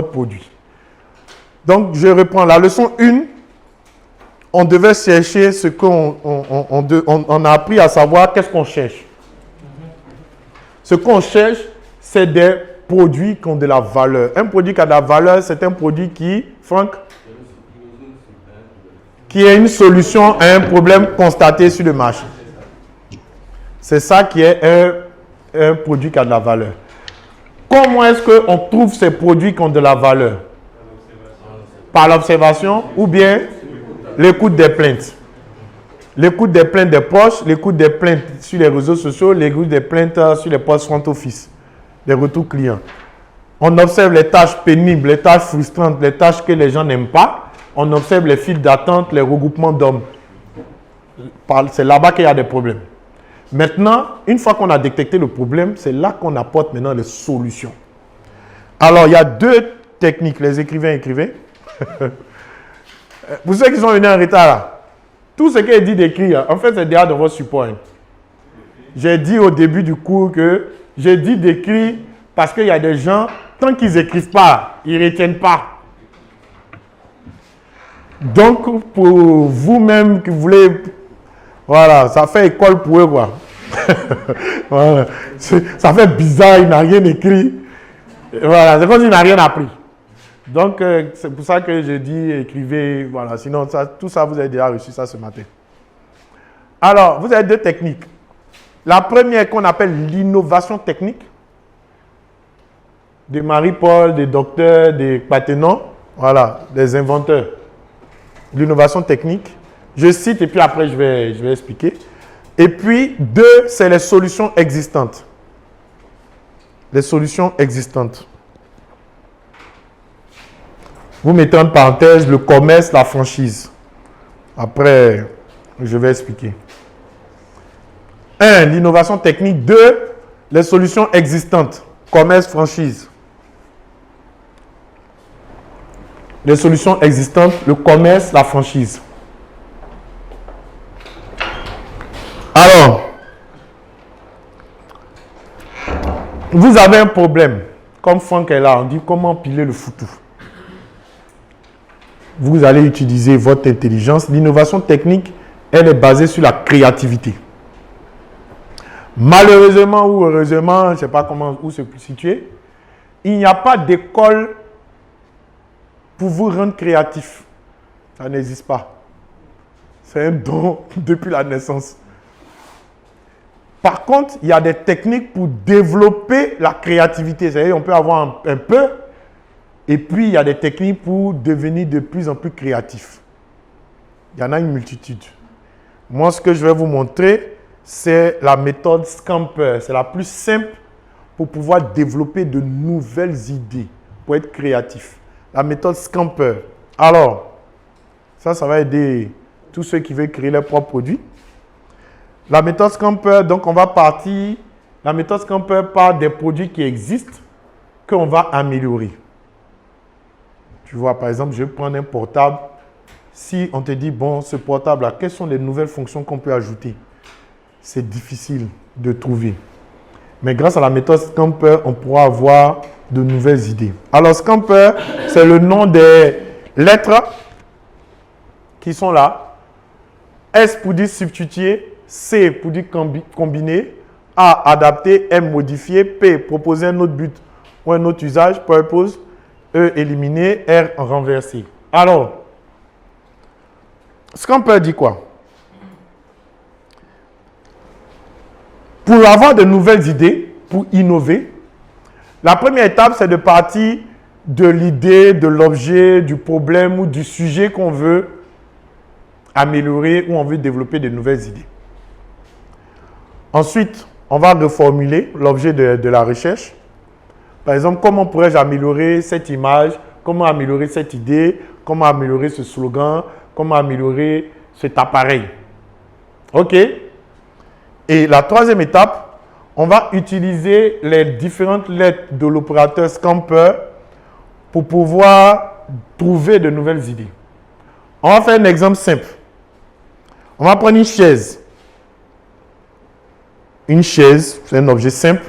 produit. Donc, je reprends la leçon 1. On devait chercher ce on a appris à savoir qu'est-ce qu'on cherche. Ce qu'on cherche, c'est des produits qui ont de la valeur. Un produit qui a de la valeur, c'est un produit qui, Franck, qui est une solution à un problème constaté sur le marché. C'est ça qui est un produit qui a de la valeur. Comment est-ce qu'on trouve ces produits qui ont de la valeur? Par l'observation ou bien l'écoute des plaintes. L'écoute des plaintes des proches, l'écoute des plaintes sur les réseaux sociaux, l'écoute des plaintes sur les postes front office, les retours clients. On observe les tâches pénibles, les tâches frustrantes, les tâches que les gens n'aiment pas. On observe les files d'attente, les regroupements d'hommes. C'est là-bas qu'il y a des problèmes. Maintenant, une fois qu'on a détecté le problème, c'est là qu'on apporte maintenant les solutions. Alors, il y a deux techniques. Les écrivains écrivaient. Pour ceux qui sont venus en retard, là, tout ce qui est dit d'écrire, en fait, c'est déjà dans votre support. J'ai dit au début du cours que j'ai dit d'écrire parce qu'il y a des gens, tant qu'ils n'écrivent pas, ils ne retiennent pas. Donc, pour vous-même qui voulez, voilà, ça fait école pour eux, quoi. Voilà. Ça fait bizarre, il n'a rien écrit. Voilà, c'est comme s'il n'a rien appris. Donc, c'est pour ça que je dis écrivez, voilà. Sinon, tout ça, vous avez déjà reçu ça ce matin. Alors, vous avez deux techniques. La première qu'on appelle l'innovation technique, de Marie-Paul, des docteurs, des patenants, voilà, des inventeurs. L'innovation technique. Je cite et puis après, je vais expliquer. Et puis, deux, c'est les solutions existantes. Les solutions existantes. Vous mettez en parenthèse le commerce, la franchise. Après, je vais expliquer. 1. L'innovation technique. 2. Les solutions existantes. Commerce, franchise. Les solutions existantes, le commerce, la franchise. Alors, vous avez un problème. Comme Franck est là, on dit comment piler le foutou. Vous allez utiliser votre intelligence. L'innovation technique, elle est basée sur la créativité. Malheureusement ou heureusement, je ne sais pas où se situer, il n'y a pas d'école pour vous rendre créatif. Ça n'existe pas. C'est un don depuis la naissance. Par contre, il y a des techniques pour développer la créativité. C'est-à-dire, on peut avoir un peu, et puis il y a des techniques pour devenir de plus en plus créatif. Il y en a une multitude. Moi, ce que je vais vous montrer, c'est la méthode Scamper. C'est la plus simple pour pouvoir développer de nouvelles idées, pour être créatif. La méthode Scamper. Alors, ça va aider tous ceux qui veulent créer leurs propres produits. La méthode Scamper, donc on va partir. La méthode Scamper part des produits qui existent qu'on va améliorer. Tu vois, par exemple, je vais prendre un portable. Si on te dit, bon, ce portable-là, quelles sont les nouvelles fonctions qu'on peut ajouter? C'est difficile de trouver. Mais grâce à la méthode Scamper, on pourra avoir de nouvelles idées. Alors, Scamper, c'est le nom des lettres qui sont là. S pour dire substituer, C pour dire combiner, A adapter, M modifier, P proposer un autre but ou un autre usage, purpose, E éliminer, R renverser. Alors, Scamper dit quoi? Pour avoir de nouvelles idées, pour innover, la première étape, c'est de partir de l'idée, de l'objet, du problème ou du sujet qu'on veut améliorer ou on veut développer de nouvelles idées. Ensuite, on va reformuler l'objet de la recherche. Par exemple, comment pourrais-je améliorer cette image? Comment améliorer cette idée? Comment améliorer ce slogan? Comment améliorer cet appareil? OK? Et la troisième étape, on va utiliser les différentes lettres de l'opérateur Scamper pour pouvoir trouver de nouvelles idées. On va faire un exemple simple. On va prendre une chaise. Une chaise, c'est un objet simple.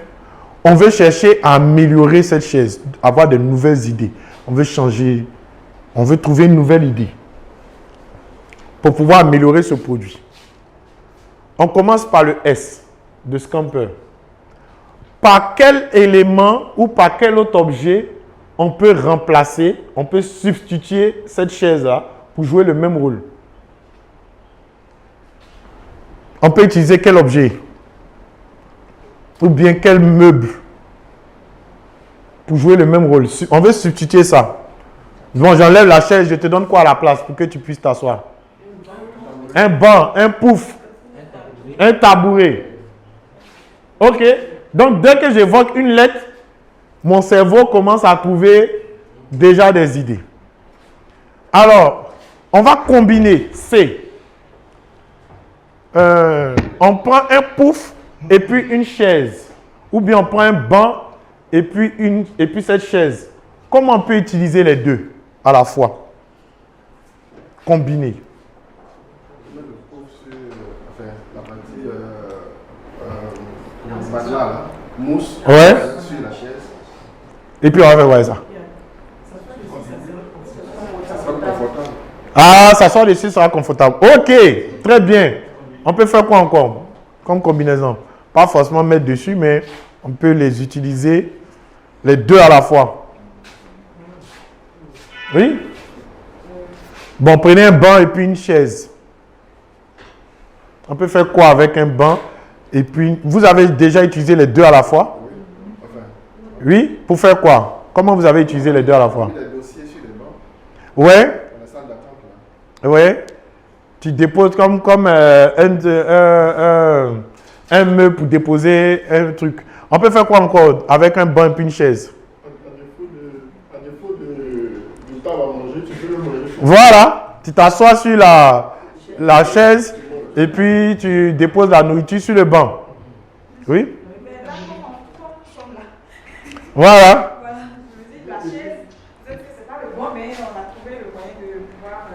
On veut chercher à améliorer cette chaise, avoir de nouvelles idées. on veut changer, on veut trouver une nouvelle idée pour pouvoir améliorer ce produit. On commence par le S de Scamper. Par quel élément ou par quel autre objet on peut remplacer, on peut substituer cette chaise-là pour jouer le même rôle? On peut utiliser quel objet? Ou bien quel meuble pour jouer le même rôle? On veut substituer ça. Bon, j'enlève la chaise, je te donne quoi à la place pour que tu puisses t'asseoir? Un banc, un pouf, un tabouret. Ok. Donc, dès que j'évoque une lettre, mon cerveau commence à trouver déjà des idées. Alors, on va combiner C. On prend un pouf et puis une chaise. Ou bien on prend un banc et puis cette chaise. Comment on peut utiliser les deux à la fois? Combiner. Mousse sur la chaise. Et puis on va faire ça. Ah, s'asseoir dessus sera confortable. Ok, très bien. On peut faire quoi encore comme combinaison? Pas forcément mettre dessus, mais on peut les utiliser les deux à la fois. Oui? Bon, prenez un banc et puis une chaise. On peut faire quoi avec un banc? Et puis, vous avez déjà utilisé les deux à la fois? Oui? Pour faire quoi? Comment vous avez utilisé les deux à la fois? Les dossiers sur les bancs. Ouais? Ouais? Tu déposes comme un meuble pour déposer un truc. On peut faire quoi encore avec un banc et puis une chaise? À défaut de table à manger, tu peux le manger. Voilà. Tu t'assois sur la chaise. Et puis, tu déposes la nourriture sur le banc. Oui? Voilà. La chaise, peut-être que ce n'est pas le bon, mais on a trouvé le moyen de pouvoir...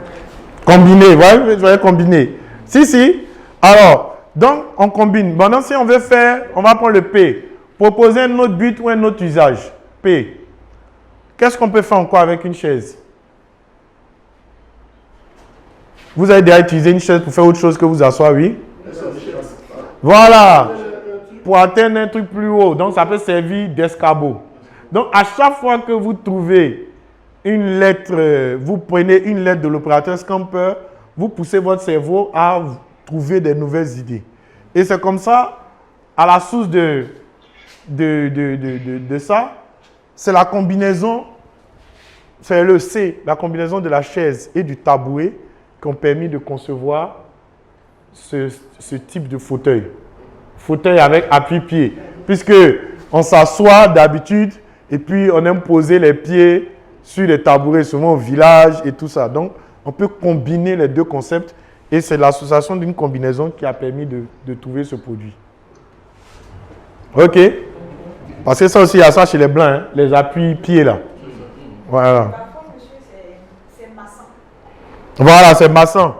Combiner, ouais, vous voyez, combiner. Si. Alors, donc, on combine. Maintenant, si on veut faire, on va prendre le P. Proposer un autre but ou un autre usage. P. Qu'est-ce qu'on peut faire encore avec une chaise? Vous avez déjà utilisé une chaise pour faire autre chose que vous asseoir, oui? Voilà. Pour atteindre un truc plus haut. Donc, ça peut servir d'escabeau. Donc, à chaque fois que vous trouvez une lettre, vous prenez une lettre de l'opérateur Scamper, vous poussez votre cerveau à trouver des nouvelles idées. Et c'est comme ça, à la source de ça, c'est la combinaison, c'est le C, la combinaison de la chaise et du tabouret qui ont permis de concevoir ce type de fauteuil. Fauteuil avec appui-pied. Puisque on s'assoit d'habitude et puis on aime poser les pieds sur les tabourets, souvent au village et tout ça. Donc, on peut combiner les deux concepts et c'est l'association d'une combinaison qui a permis de trouver ce produit. Ok? Parce que ça aussi, il y a ça chez les Blancs, hein, les appuis-pieds là. Voilà. Voilà, c'est maçon.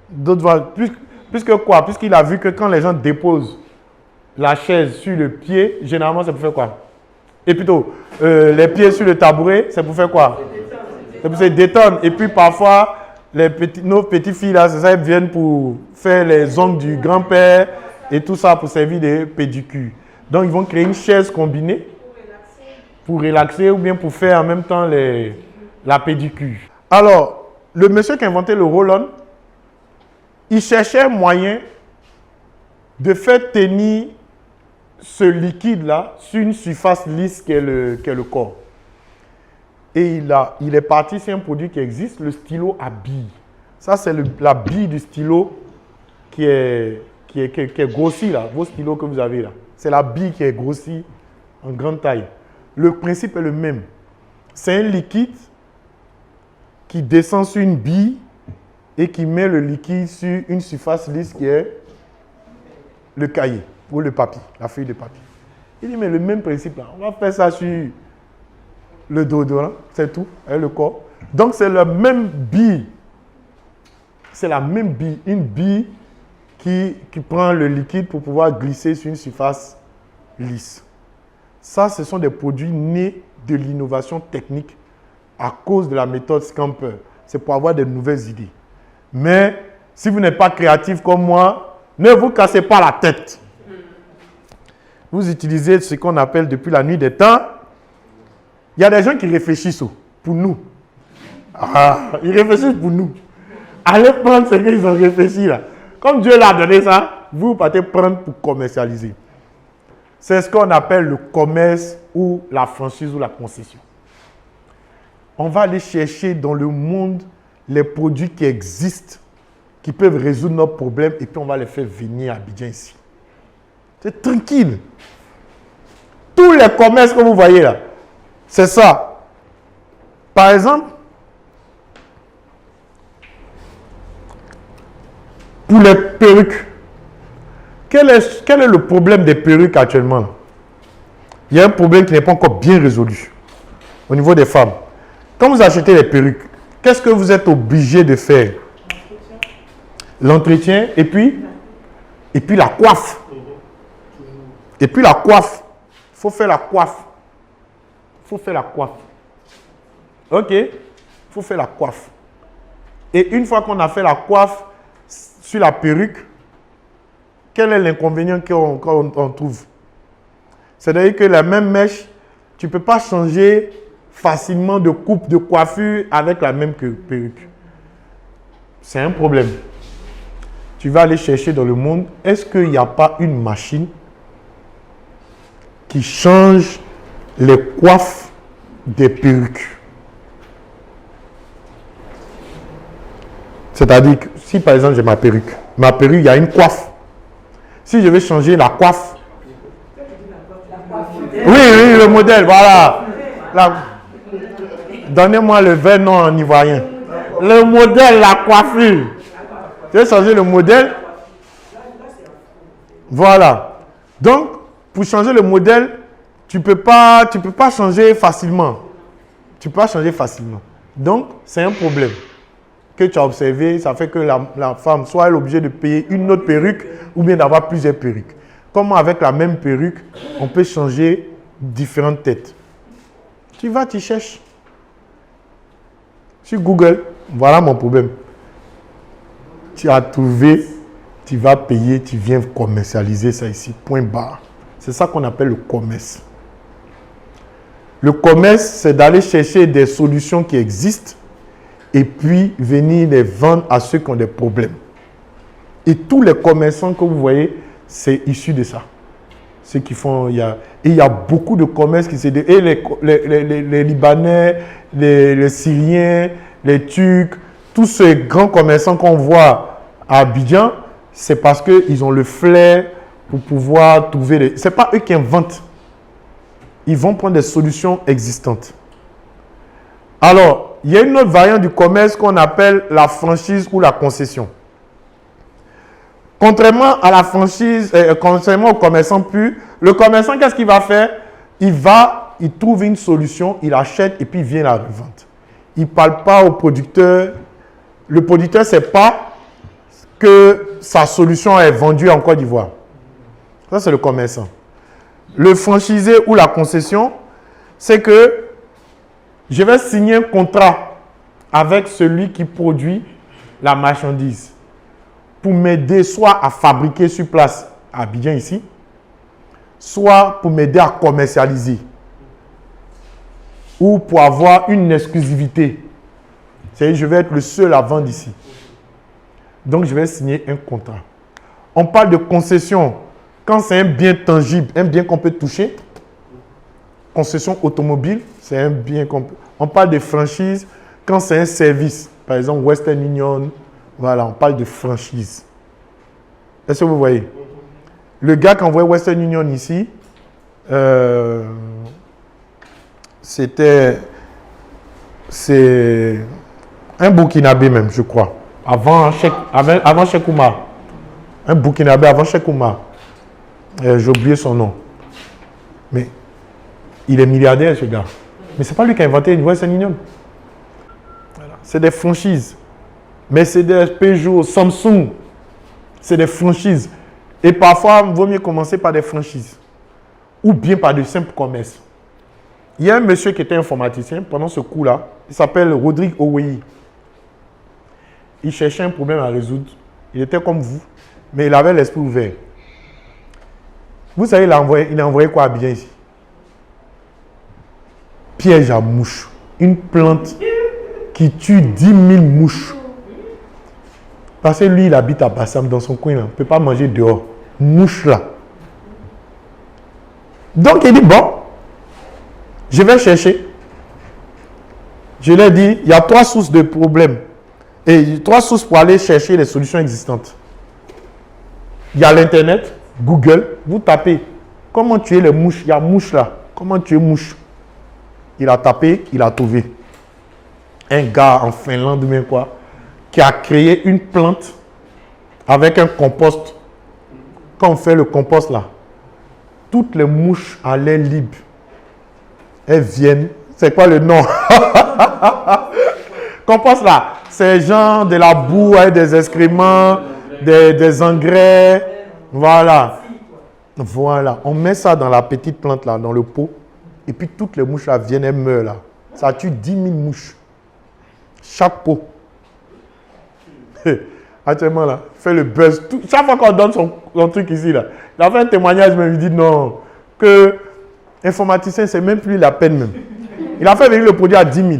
D'autres, puisque quoi? Puisqu'il a vu que quand les gens déposent la chaise sur le pied, généralement, c'est pour faire quoi? Et plutôt, les pieds sur le tabouret, c'est pour faire quoi? C'est pour se détendre. Et puis parfois, nos petites filles là, c'est ça, elles viennent pour faire les ongles du grand-père et tout ça pour servir de pédicure. Donc, ils vont créer une chaise combinée pour relaxer ou bien pour faire en même temps la pédicure. Alors, le monsieur qui a inventé le roll-on, il cherchait un moyen de faire tenir ce liquide-là sur une surface lisse qu'est le corps. Et il est parti, c'est un produit qui existe, le stylo à bille. Ça, c'est la bille du stylo qui est grossie, là, vos stylos que vous avez là. C'est la bille qui est grossie en grande taille. Le principe est le même. C'est un liquide qui descend sur une bille et qui met le liquide sur une surface lisse qui est le cahier ou le papier, la feuille de papier. Il dit, mais le même principe là, on va faire ça sur le dos, c'est tout, avec le corps. Donc c'est la même bille. C'est la même bille, une bille qui prend le liquide pour pouvoir glisser sur une surface lisse. Ça, ce sont des produits nés de l'innovation technique à cause de la méthode Scamper. C'est pour avoir de nouvelles idées. Mais si vous n'êtes pas créatif comme moi, ne vous cassez pas la tête. Vous utilisez ce qu'on appelle depuis la nuit des temps. Il y a des gens qui réfléchissent pour nous. Ils réfléchissent pour nous. Allez prendre ce qu'ils ont réfléchi là. Comme Dieu l'a donné ça, vous partez prendre pour commercialiser. C'est ce qu'on appelle le commerce ou la franchise ou la concession. On va aller chercher dans le monde les produits qui existent, qui peuvent résoudre nos problèmes et puis on va les faire venir à Abidjan ici. C'est tranquille. Tous les commerces que vous voyez là, c'est ça. Par exemple, pour les perruques, quel est le problème des perruques actuellement? Il y a un problème qui n'est pas encore bien résolu au niveau des femmes. Quand vous achetez les perruques, qu'est-ce que vous êtes obligé de faire? L'entretien et puis la coiffe. Et puis la coiffe. Il faut faire la coiffe. Il faut faire la coiffe. Ok? Il faut faire la coiffe. Et une fois qu'on a fait la coiffe sur la perruque, quel est l'inconvénient qu'on trouve? C'est-à-dire que la même mèche, tu ne peux pas changer facilement de coupe, de coiffure avec la même perruque. C'est un problème. Tu vas aller chercher dans le monde, est-ce qu'il n'y a pas une machine qui change les coiffes des perruques? C'est-à-dire que si par exemple j'ai ma perruque, il y a une coiffe. Si je veux changer la coiffe, oui, le modèle, voilà. Donnez-moi le vrai nom en ivoirien. Le modèle, la coiffure. Je vais changer le modèle. Voilà. Donc, pour changer le modèle, tu peux pas changer facilement. Tu peux pas changer facilement. Donc, c'est un problème que tu as observé. Ça fait que la femme soit elle est obligée de payer une autre perruque ou bien d'avoir plusieurs perruques. Comment avec la même perruque, on peut changer différentes têtes? Tu vas, tu cherches. Sur Google, voilà mon problème. Tu as trouvé, tu vas payer, tu viens commercialiser ça ici. Point barre. C'est ça qu'on appelle le commerce. Le commerce, c'est d'aller chercher des solutions qui existent et puis venir les vendre à ceux qui ont des problèmes. Et tous les commerçants que vous voyez, c'est issu de ça. Ceux qui font, il y a beaucoup de commerces qui se développent. Et les Libanais, les Syriens, les Turcs, tous ces grands commerçants qu'on voit à Abidjan, c'est parce qu'ils ont le flair pour pouvoir trouver. Ce n'est pas eux qui inventent. Ils vont prendre des solutions existantes. Alors, il y a une autre variante du commerce qu'on appelle la franchise ou la concession. Contrairement à la franchise, contrairement au commerçant pur, le commerçant, qu'est-ce qu'il va faire? Il trouve une solution, il achète et puis il vient la revendre. Il ne parle pas au producteur. Le producteur ne sait pas que sa solution est vendue en Côte d'Ivoire. Ça, c'est le commerçant. Le franchisé ou la concession, c'est que je vais signer un contrat avec celui qui produit la marchandise pour m'aider soit à fabriquer sur place à Abidjan ici, soit pour m'aider à commercialiser ou pour avoir une exclusivité. C'est-à-dire je vais être le seul à vendre ici. Donc, je vais signer un contrat. On parle de concession quand c'est un bien tangible, un bien qu'on peut toucher. Concession automobile, c'est un bien qu'on peut... On parle de franchise quand c'est un service. Par exemple, Western Union, voilà, on parle de franchise. Est-ce que vous voyez? Le gars qui envoie Western Union ici, c'est un Burkinabé même, je crois. Avant Cheikh Oumar. Un Burkinabé avant Cheikh Oumar. J'ai oublié son nom. Mais il est milliardaire, ce gars. Mais ce n'est pas lui qui a inventé une Western Union. Voilà. C'est des franchises. Mercedes, Peugeot, Samsung. C'est des franchises. Et parfois, il vaut mieux commencer par des franchises. Ou bien par de simples commerces. Il y a un monsieur qui était informaticien pendant ce coup-là. Il s'appelle Rodrigue Oweyi. Il cherchait un problème à résoudre. Il était comme vous, mais il avait l'esprit ouvert. Vous savez, il a envoyé quoi à Abidjan ici? Piège à mouche. Une plante qui tue 10 000 mouches. Parce que lui, il habite à Bassam, dans son coin. Il ne peut pas manger dehors. Mouche là. Donc, il dit, bon, je vais chercher. Je lui ai dit, il y a 3 sources de problèmes. Et 3 sources pour aller chercher les solutions existantes. Il y a l'Internet, Google. Vous tapez, comment tuer les mouches? Il y a mouche là. Comment tuer mouche? Il a tapé, il a trouvé. Un gars en Finlande, ou bien quoi, qui a créé une plante avec un compost. Quand on fait le compost là, toutes les mouches à l'air libre, elles viennent. C'est quoi le nom? Compost là, c'est genre de la boue avec des excréments, des engrais. Voilà. Voilà. On met ça dans la petite plante là, dans le pot. Et puis toutes les mouches là viennent, elles meurent là. Ça tue 10 000 mouches. Chaque pot. Actuellement là, fait le buzz. Chaque fois qu'on donne son truc ici là, il a fait un témoignage, mais il dit non, que informaticien, c'est même plus la peine même. Il a fait venir le produit à 10 000. Il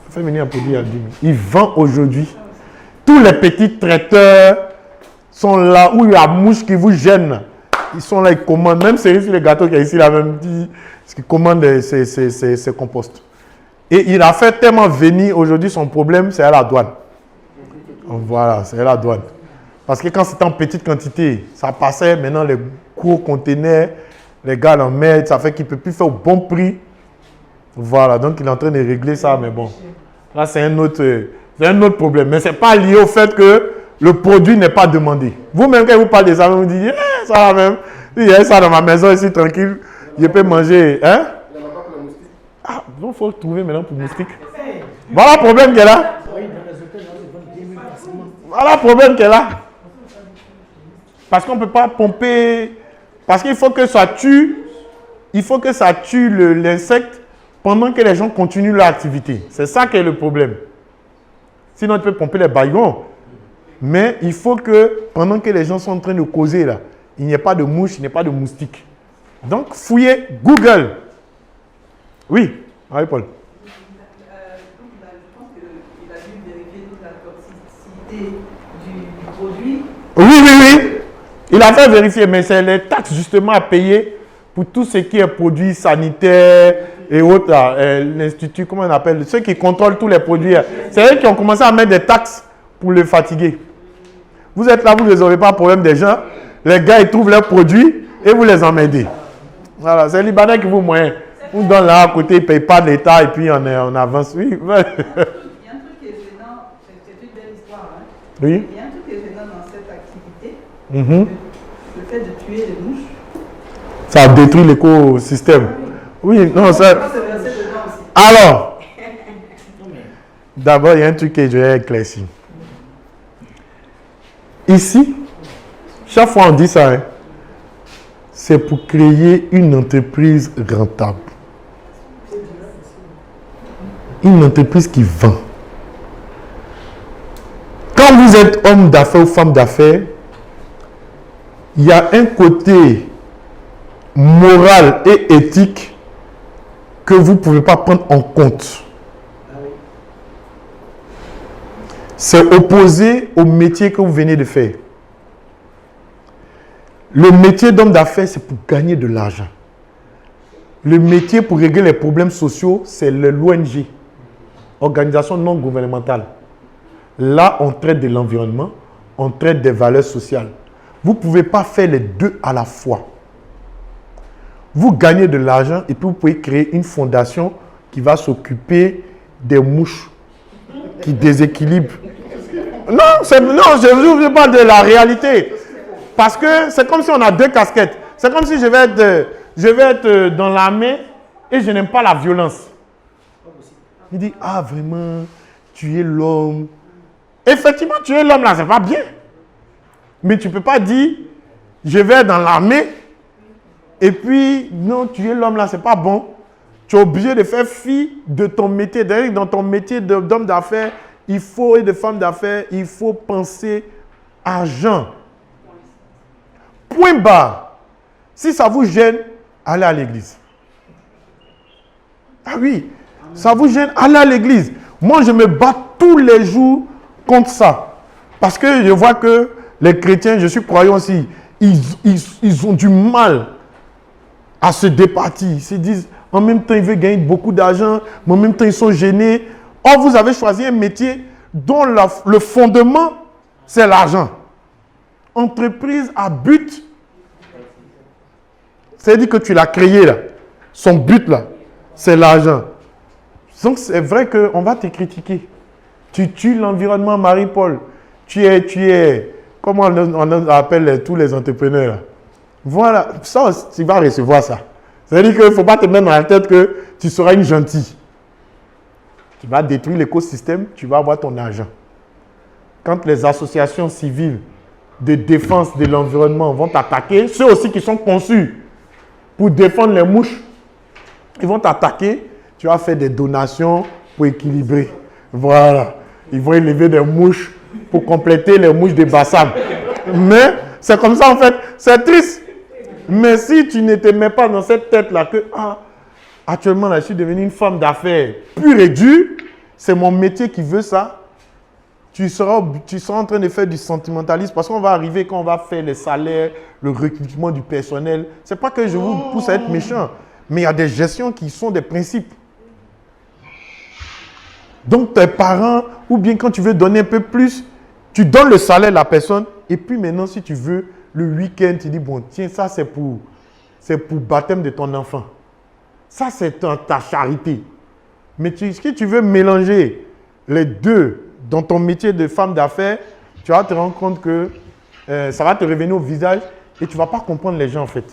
a fait venir un produit à 10 000. Il vend aujourd'hui. Tous les petits traiteurs sont là où il y a la mouche qui vous gêne. Ils sont là, ils commandent. Même c'est les gâteaux qui est ici là, même dit, ils commandent ces composts. Et il a fait tellement venir aujourd'hui, son problème, c'est à la douane. Voilà, c'est à la douane. Parce que quand c'était en petite quantité, ça passait. Maintenant, les gros conteneurs, les gars l'en mettent, ça fait qu'il ne peut plus faire au bon prix. Voilà, donc il est en train de régler ça, mais bon. Là, c'est un autre problème. Mais ce n'est pas lié au fait que le produit n'est pas demandé. Vous-même, quand vous parlez de ça, vous dites, ça va même. Il y a ça dans ma maison ici, tranquille, je peux manger. Hein? Ah, donc il faut trouver maintenant pour moustique. Voilà le problème qu'elle a. Voilà le problème qu'elle a. Parce qu'on ne peut pas pomper. Parce qu'il faut que ça tue. Il faut que ça tue l'insecte pendant que les gens continuent leur activité. C'est ça qui est le problème. Sinon, tu peux pomper les baillons. Mais il faut que pendant que les gens sont en train de causer là, il n'y ait pas de mouche, il n'y ait pas de moustique. Donc, fouillez Google. Oui, Paul. Je pense qu'il a dû vérifier toute la toxicité du produit. Oui. Il a fait vérifier, mais c'est les taxes justement à payer pour tout ce qui est produits sanitaires et autres. L'Institut, comment on appelle? Ceux qui contrôlent tous les produits. C'est eux qui ont commencé à mettre des taxes pour le fatiguer. Vous êtes là, vous ne résolvez pas le problème des gens. Les gars, ils trouvent leurs produits et vous les emmerdez. Voilà, c'est les Libanais qui vous moyens. On donne là à côté, ils ne payent pas de l'État et puis on avance. Oui. Il y a un truc qui est gênant, c'est une belle histoire. Hein? Oui. Il y a un truc qui est gênant dans cette activité. Le fait de tuer les mouches. Ça détruit l'écosystème. Oui, non, ça. Alors, d'abord, il y a un truc que je vais éclaircir. Ici, chaque fois on dit ça, hein, c'est pour créer une entreprise rentable. Une entreprise qui vend. Quand vous êtes homme d'affaires ou femme d'affaires, il y a un côté moral et éthique que vous ne pouvez pas prendre en compte. C'est opposé au métier que vous venez de faire. Le métier d'homme d'affaires, c'est pour gagner de l'argent. Le métier pour régler les problèmes sociaux, c'est l'ONG, organisation non gouvernementale. Là, on traite de l'environnement, on traite des valeurs sociales. Vous ne pouvez pas faire les deux à la fois. Vous gagnez de l'argent et puis vous pouvez créer une fondation qui va s'occuper des mouches qui déséquilibrent. Non, je parle de la réalité. Parce que c'est comme si on a deux casquettes. C'est comme si je vais être dans l'armée et je n'aime pas la violence. Il dit, ah vraiment, tuer l'homme. Effectivement, tuer l'homme là, c'est pas bien. Mais tu ne peux pas dire, je vais dans l'armée et puis, non, tuer l'homme là, c'est pas bon. Tu es obligé de faire fi de ton métier. D'ailleurs, dans ton métier d'homme d'affaires, et de femme d'affaires, il faut penser argent. Point barre. Si ça vous gêne, allez à l'église. Ah oui, ça vous gêne, allez à l'église. Moi, je me bats tous les jours contre ça. Parce que je vois que les chrétiens, je suis croyant aussi, ils ont du mal à se départir. Ils se disent, en même temps, ils veulent gagner beaucoup d'argent, mais en même temps, ils sont gênés. Or, vous avez choisi un métier dont le fondement, c'est l'argent. Entreprise à but, c'est-à-dire que tu l'as créé là. Son but là, c'est l'argent. Donc, c'est vrai qu'on va te critiquer. Tu tues l'environnement, Marie-Paul. Tu es, comment on appelle tous les entrepreneurs là. Voilà, ça, tu vas recevoir ça. C'est-à-dire qu'il ne faut pas te mettre dans la tête que tu seras une gentille. Tu vas détruire l'écosystème, tu vas avoir ton argent. Quand les associations civiles de défense de l'environnement vont t'attaquer, ceux aussi qui sont conçus pour défendre les mouches, ils vont t'attaquer, tu vas faire des donations pour équilibrer. Voilà. Ils vont élever des mouches pour compléter les mouches de Bassam. Mais c'est comme ça en fait, c'est triste. Mais si tu ne te mets pas dans cette tête-là que actuellement, là, je suis devenue une femme d'affaires pure et dure, c'est mon métier qui veut ça, tu seras en train de faire du sentimentalisme parce qu'on va arriver quand on va faire les salaires, le recrutement du personnel. Ce n'est pas que je vous pousse à être méchant, mais il y a des gestions qui sont des principes. Donc, tes parents, ou bien quand tu veux donner un peu plus, tu donnes le salaire à la personne et puis maintenant, si tu veux, le week-end, tu dis, bon, tiens, ça c'est pour baptême de ton enfant. Ça, c'est ta charité. Mais si tu veux mélanger les deux dans ton métier de femme d'affaires, tu vas te rendre compte que ça va te revenir au visage et tu ne vas pas comprendre les gens en fait.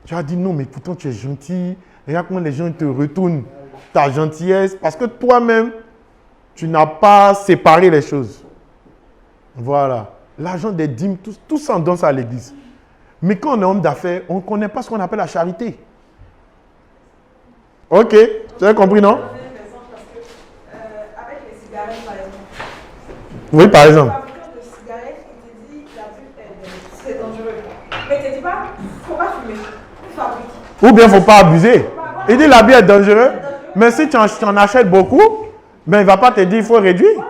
Tu vas dire, non, mais pourtant tu es gentil. Regarde comment les gens te retournent ta gentillesse parce que toi-même, tu n'as pas séparé les choses. Voilà. L'argent des dîmes, tout ça, on donne ça à l'église. Mais quand on est homme d'affaires, on ne connaît pas ce qu'on appelle la charité. Ok, tu as compris, non? Avec les cigarettes, par exemple. Oui, par exemple. Le fabricant de cigarettes, il te dit la bulle, c'est dangereux. Mais il ne te dit pas, il ne faut pas fumer. Il fabrique. Ou bien il ne faut pas abuser. Il dit la bière est dangereuse, mais si tu en achètes beaucoup, ben, il ne va pas te dire il faut réduire.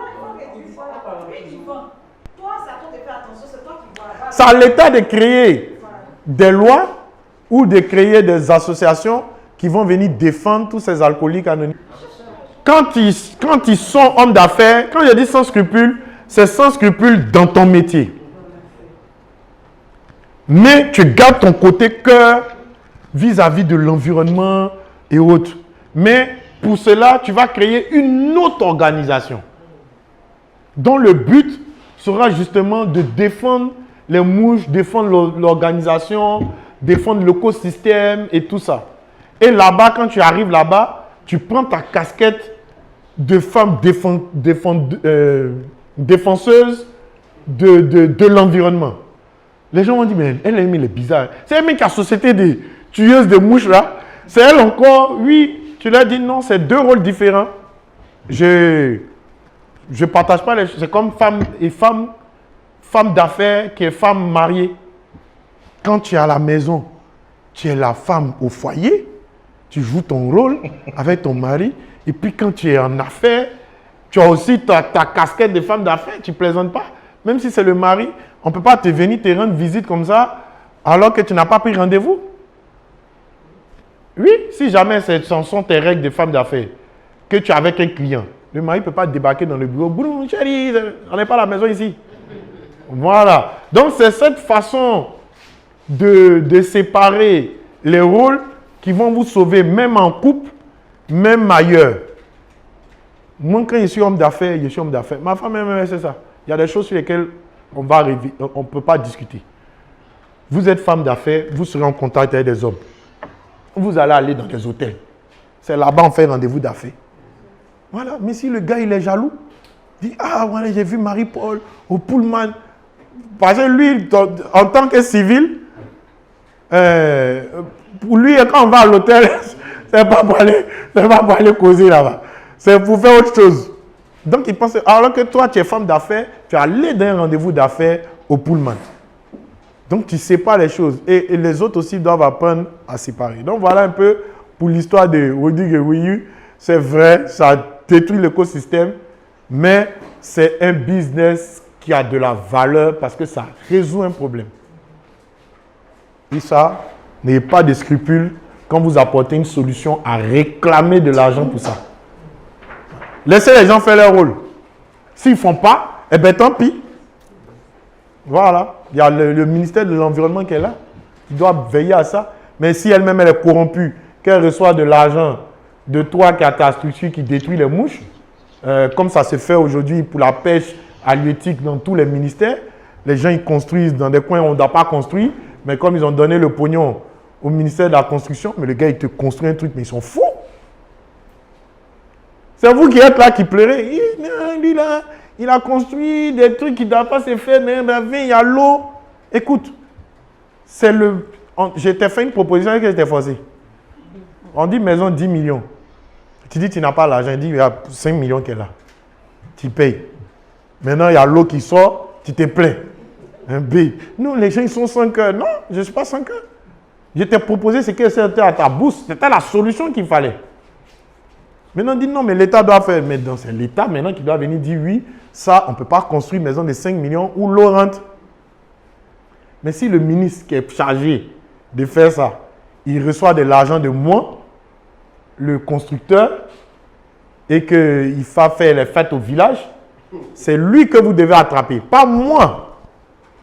C'est à l'État de créer des lois ou de créer des associations qui vont venir défendre tous ces alcooliques anonymes. Quand ils sont hommes d'affaires, quand je dis sans scrupules, c'est sans scrupules dans ton métier. Mais tu gardes ton côté cœur vis-à-vis de l'environnement et autres. Mais pour cela, tu vas créer une autre organisation dont le but sera justement de défendre les mouches, défendre l'organisation, défendre l'écosystème et tout ça. Et là-bas, quand tu arrives là-bas, tu prends ta casquette de femme défenseuse de l'environnement. Les gens vont dire, mais elle est bizarre. C'est elle même qui a société des tueuses de mouches là. C'est elle encore, oui, tu leur dis non, c'est deux rôles différents. Je ne partage pas les choses. C'est comme femme d'affaires qui est femme mariée. Quand tu es à la maison, tu es la femme au foyer, tu joues ton rôle avec ton mari. Et puis quand tu es en affaires, tu as aussi ta casquette de femme d'affaires, tu ne plaisantes pas. Même si c'est le mari, on ne peut pas te venir te rendre visite comme ça alors que tu n'as pas pris rendez-vous. Oui, si jamais ce sont tes règles de femme d'affaires, que tu es avec un client, le mari ne peut pas débarquer dans le bureau. Boum, chérie, on n'est pas à la maison ici. Voilà. Donc c'est cette façon de séparer les rôles qui vont vous sauver, même en couple, même ailleurs. Moi, quand je suis homme d'affaires, je suis homme d'affaires. Ma femme, même, c'est ça. Il y a des choses sur lesquelles on ne peut pas discuter. Vous êtes femme d'affaires, vous serez en contact avec des hommes. Vous allez aller dans des hôtels. C'est là-bas on fait rendez-vous d'affaires. Voilà. Mais si le gars, il est jaloux, il dit, ah, voilà, j'ai vu Marie-Paul au Pullman. Parce que lui, en tant que civil, pour lui, quand on va à l'hôtel, C'est pas pour aller causer là-bas. C'est pour faire autre chose. Donc, ils pensent, alors que toi, tu es femme d'affaires, tu es allé dans un rendez-vous d'affaires au Pullman. Donc, tu sépares les choses. Et les autres aussi doivent apprendre à séparer. Donc, voilà un peu pour l'histoire de Rudy Guewiyu. C'est vrai, ça détruit l'écosystème, mais c'est un business qui a de la valeur parce que ça résout un problème. Et ça, n'ayez pas de scrupules quand vous apportez une solution à réclamer de l'argent pour ça. Laissez les gens faire leur rôle. S'ils ne font pas, eh bien tant pis. Voilà. Il y a le ministère de l'Environnement qui est là, qui doit veiller à ça. Mais si elle-même elle est corrompue, qu'elle reçoit de l'argent de toi qui a ta structure qui détruit les mouches, comme ça se fait aujourd'hui pour la pêche halieutique dans tous les ministères, les gens ils construisent dans des coins où on ne doit pas construire, mais comme ils ont donné le pognon au ministère de la construction, mais le gars il te construit un truc, mais ils sont fous. C'est vous qui êtes là qui pleurez. Il a construit des trucs qui ne doivent pas se faire. Il y a l'eau. Écoute, je t'ai fait une proposition et que j'étais forcé. On dit maison 10 millions. Tu dis tu n'as pas l'argent. Il dit il y a 5 millions qui est là. Tu payes. Maintenant, il y a l'eau qui sort. Tu te plains. Un B. Non, les gens ils sont sans cœur. Non, je ne suis pas sans cœur. Je t'ai proposé ce que c'était à ta bourse. C'était la solution qu'il fallait. Maintenant, on dit non, mais l'État doit faire. Mais c'est l'État maintenant qui doit venir dire oui, ça, on ne peut pas construire une maison de 5 millions où l'eau rentre. Mais si le ministre qui est chargé de faire ça, il reçoit de l'argent de moi, le constructeur, et qu'il va faire les fêtes au village, c'est lui que vous devez attraper, pas moi.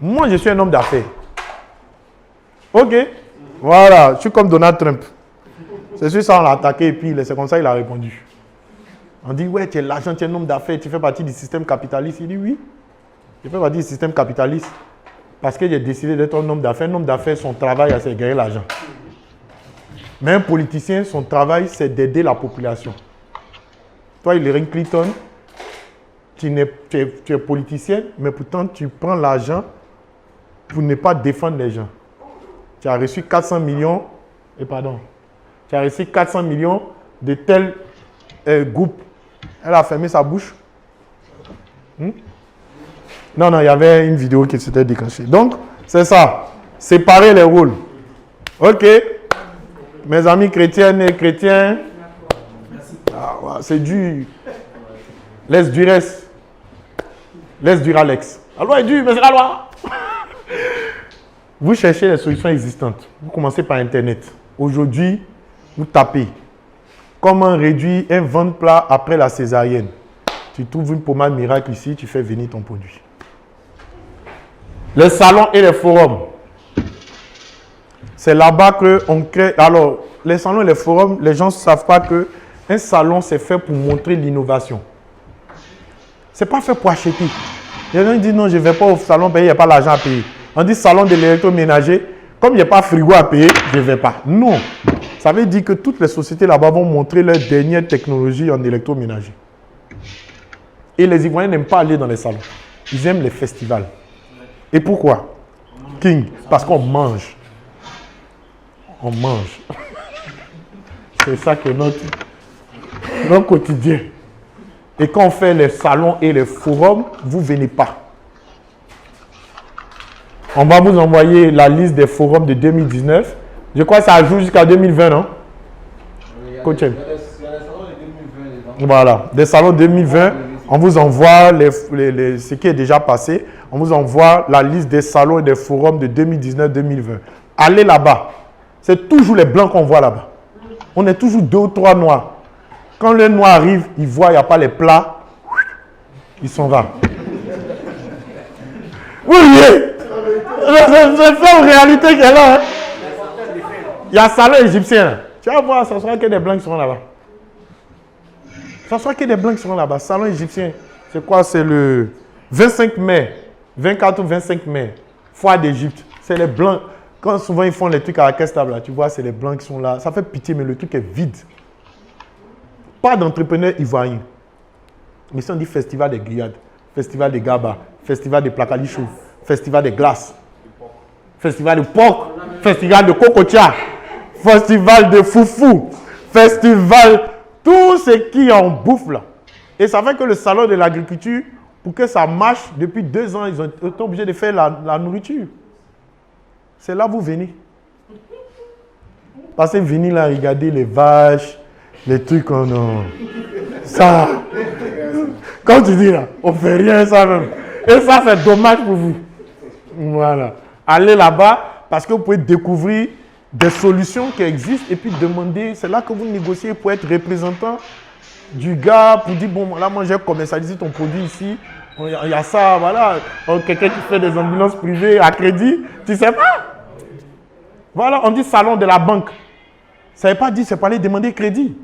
Moi, je suis un homme d'affaires. Ok? Voilà, je suis comme Donald Trump. C'est sûr, ça, on l'a attaqué et puis c'est comme ça qu'il a répondu. On dit, ouais, tu es l'argent, tu es un homme d'affaires, tu fais partie du système capitaliste. Il dit, oui, je fais partie du système capitaliste parce que j'ai décidé d'être un homme d'affaires. Un homme d'affaires, son travail, c'est de gagner l'argent. Mais un politicien, son travail, c'est d'aider la population. Toi, Hillary Clinton, tu es politicien, mais pourtant, tu prends l'argent pour ne pas défendre les gens. Tu as reçu 400 millions, tu as reçu 400 millions de tel groupe. Elle a fermé sa bouche. Non, il y avait une vidéo qui s'était déclenchée. Donc, c'est ça. Séparer les rôles. Ok. Mes amis chrétiennes et chrétiens. C'est dur. Laisse du reste. Laisse du Alex. La loi est dure, mais c'est la loi. Vous cherchez les solutions existantes. Vous commencez par Internet. Aujourd'hui, vous tapez comment réduire un ventre plat après la césarienne. Tu trouves une pommade miracle ici, tu fais venir ton produit. Les salons et les forums. C'est là-bas qu'on crée. Alors, les salons et les forums, les gens ne savent pas qu'un salon, c'est fait pour montrer l'innovation. Ce n'est pas fait pour acheter. Les gens disent non, je ne vais pas au salon payer, il n'y a pas l'argent à payer. On dit salon de l'électroménager, comme il n'y a pas frigo à payer, je ne vais pas. Non. Ça veut dire que toutes les sociétés là-bas vont montrer leur dernière technologie en électroménager. Et les Ivoiriens n'aiment pas aller dans les salons. Ils aiment les festivals. Et pourquoi? King, parce qu'on mange. On mange. C'est ça que notre quotidien. Et quand on fait les salons et les forums, vous ne venez pas. On va vous envoyer la liste des forums de 2019. Je crois que ça joue jusqu'à 2020, non? Coach. Il y a des salons de 2020. Voilà, des salons 2020. On vous envoie ce qui est déjà passé. On vous envoie la liste des salons et des forums de 2019-2020. Allez là-bas. C'est toujours les blancs qu'on voit là-bas. On est toujours 2 ou 3 noirs. Quand le noir arrive, il voit, il n'y a pas les plats. Il s'en va. Oui, c'est ça en réalité qu'il y a là. Hein? Il y a un salon égyptien. Tu vas voir, ça sera que des blancs qui seront là-bas. Ça sera que des blancs qui seront là-bas. Salon égyptien. C'est quoi? C'est le 25 mai. 24 ou 25 mai. Foire d'Égypte. C'est les blancs. Quand souvent ils font les trucs à la caisse table, là, tu vois, c'est les blancs qui sont là. Ça fait pitié, mais le truc est vide. Pas d'entrepreneurs ivoiriens. Mais si on dit festival des grillades, festival des gabas, festival des placalichous, festival des glaces, festival de porc, festival de cocotia, festival de foufou, festival, tout ce qui en bouffe là. Et ça fait que le salon de l'agriculture, pour que ça marche, depuis 2 ans, ils ont été obligés de faire la nourriture. C'est là où vous venez. Parce que venez là, regardez les vaches, les trucs qu'on a. Ça, comme tu dis là, on fait rien ça même. Et ça, c'est dommage pour vous. Voilà. Allez là-bas, parce que vous pouvez découvrir des solutions qui existent et puis demander, c'est là que vous négociez pour être représentant du gars, pour dire, bon, là, moi, j'ai commercialisé ton produit ici, il y a ça, voilà, quelqu'un qui fait des ambulances privées à crédit, tu sais pas. Voilà, on dit salon de la banque. Ça ne veut pas dire, c'est pas aller demander crédit.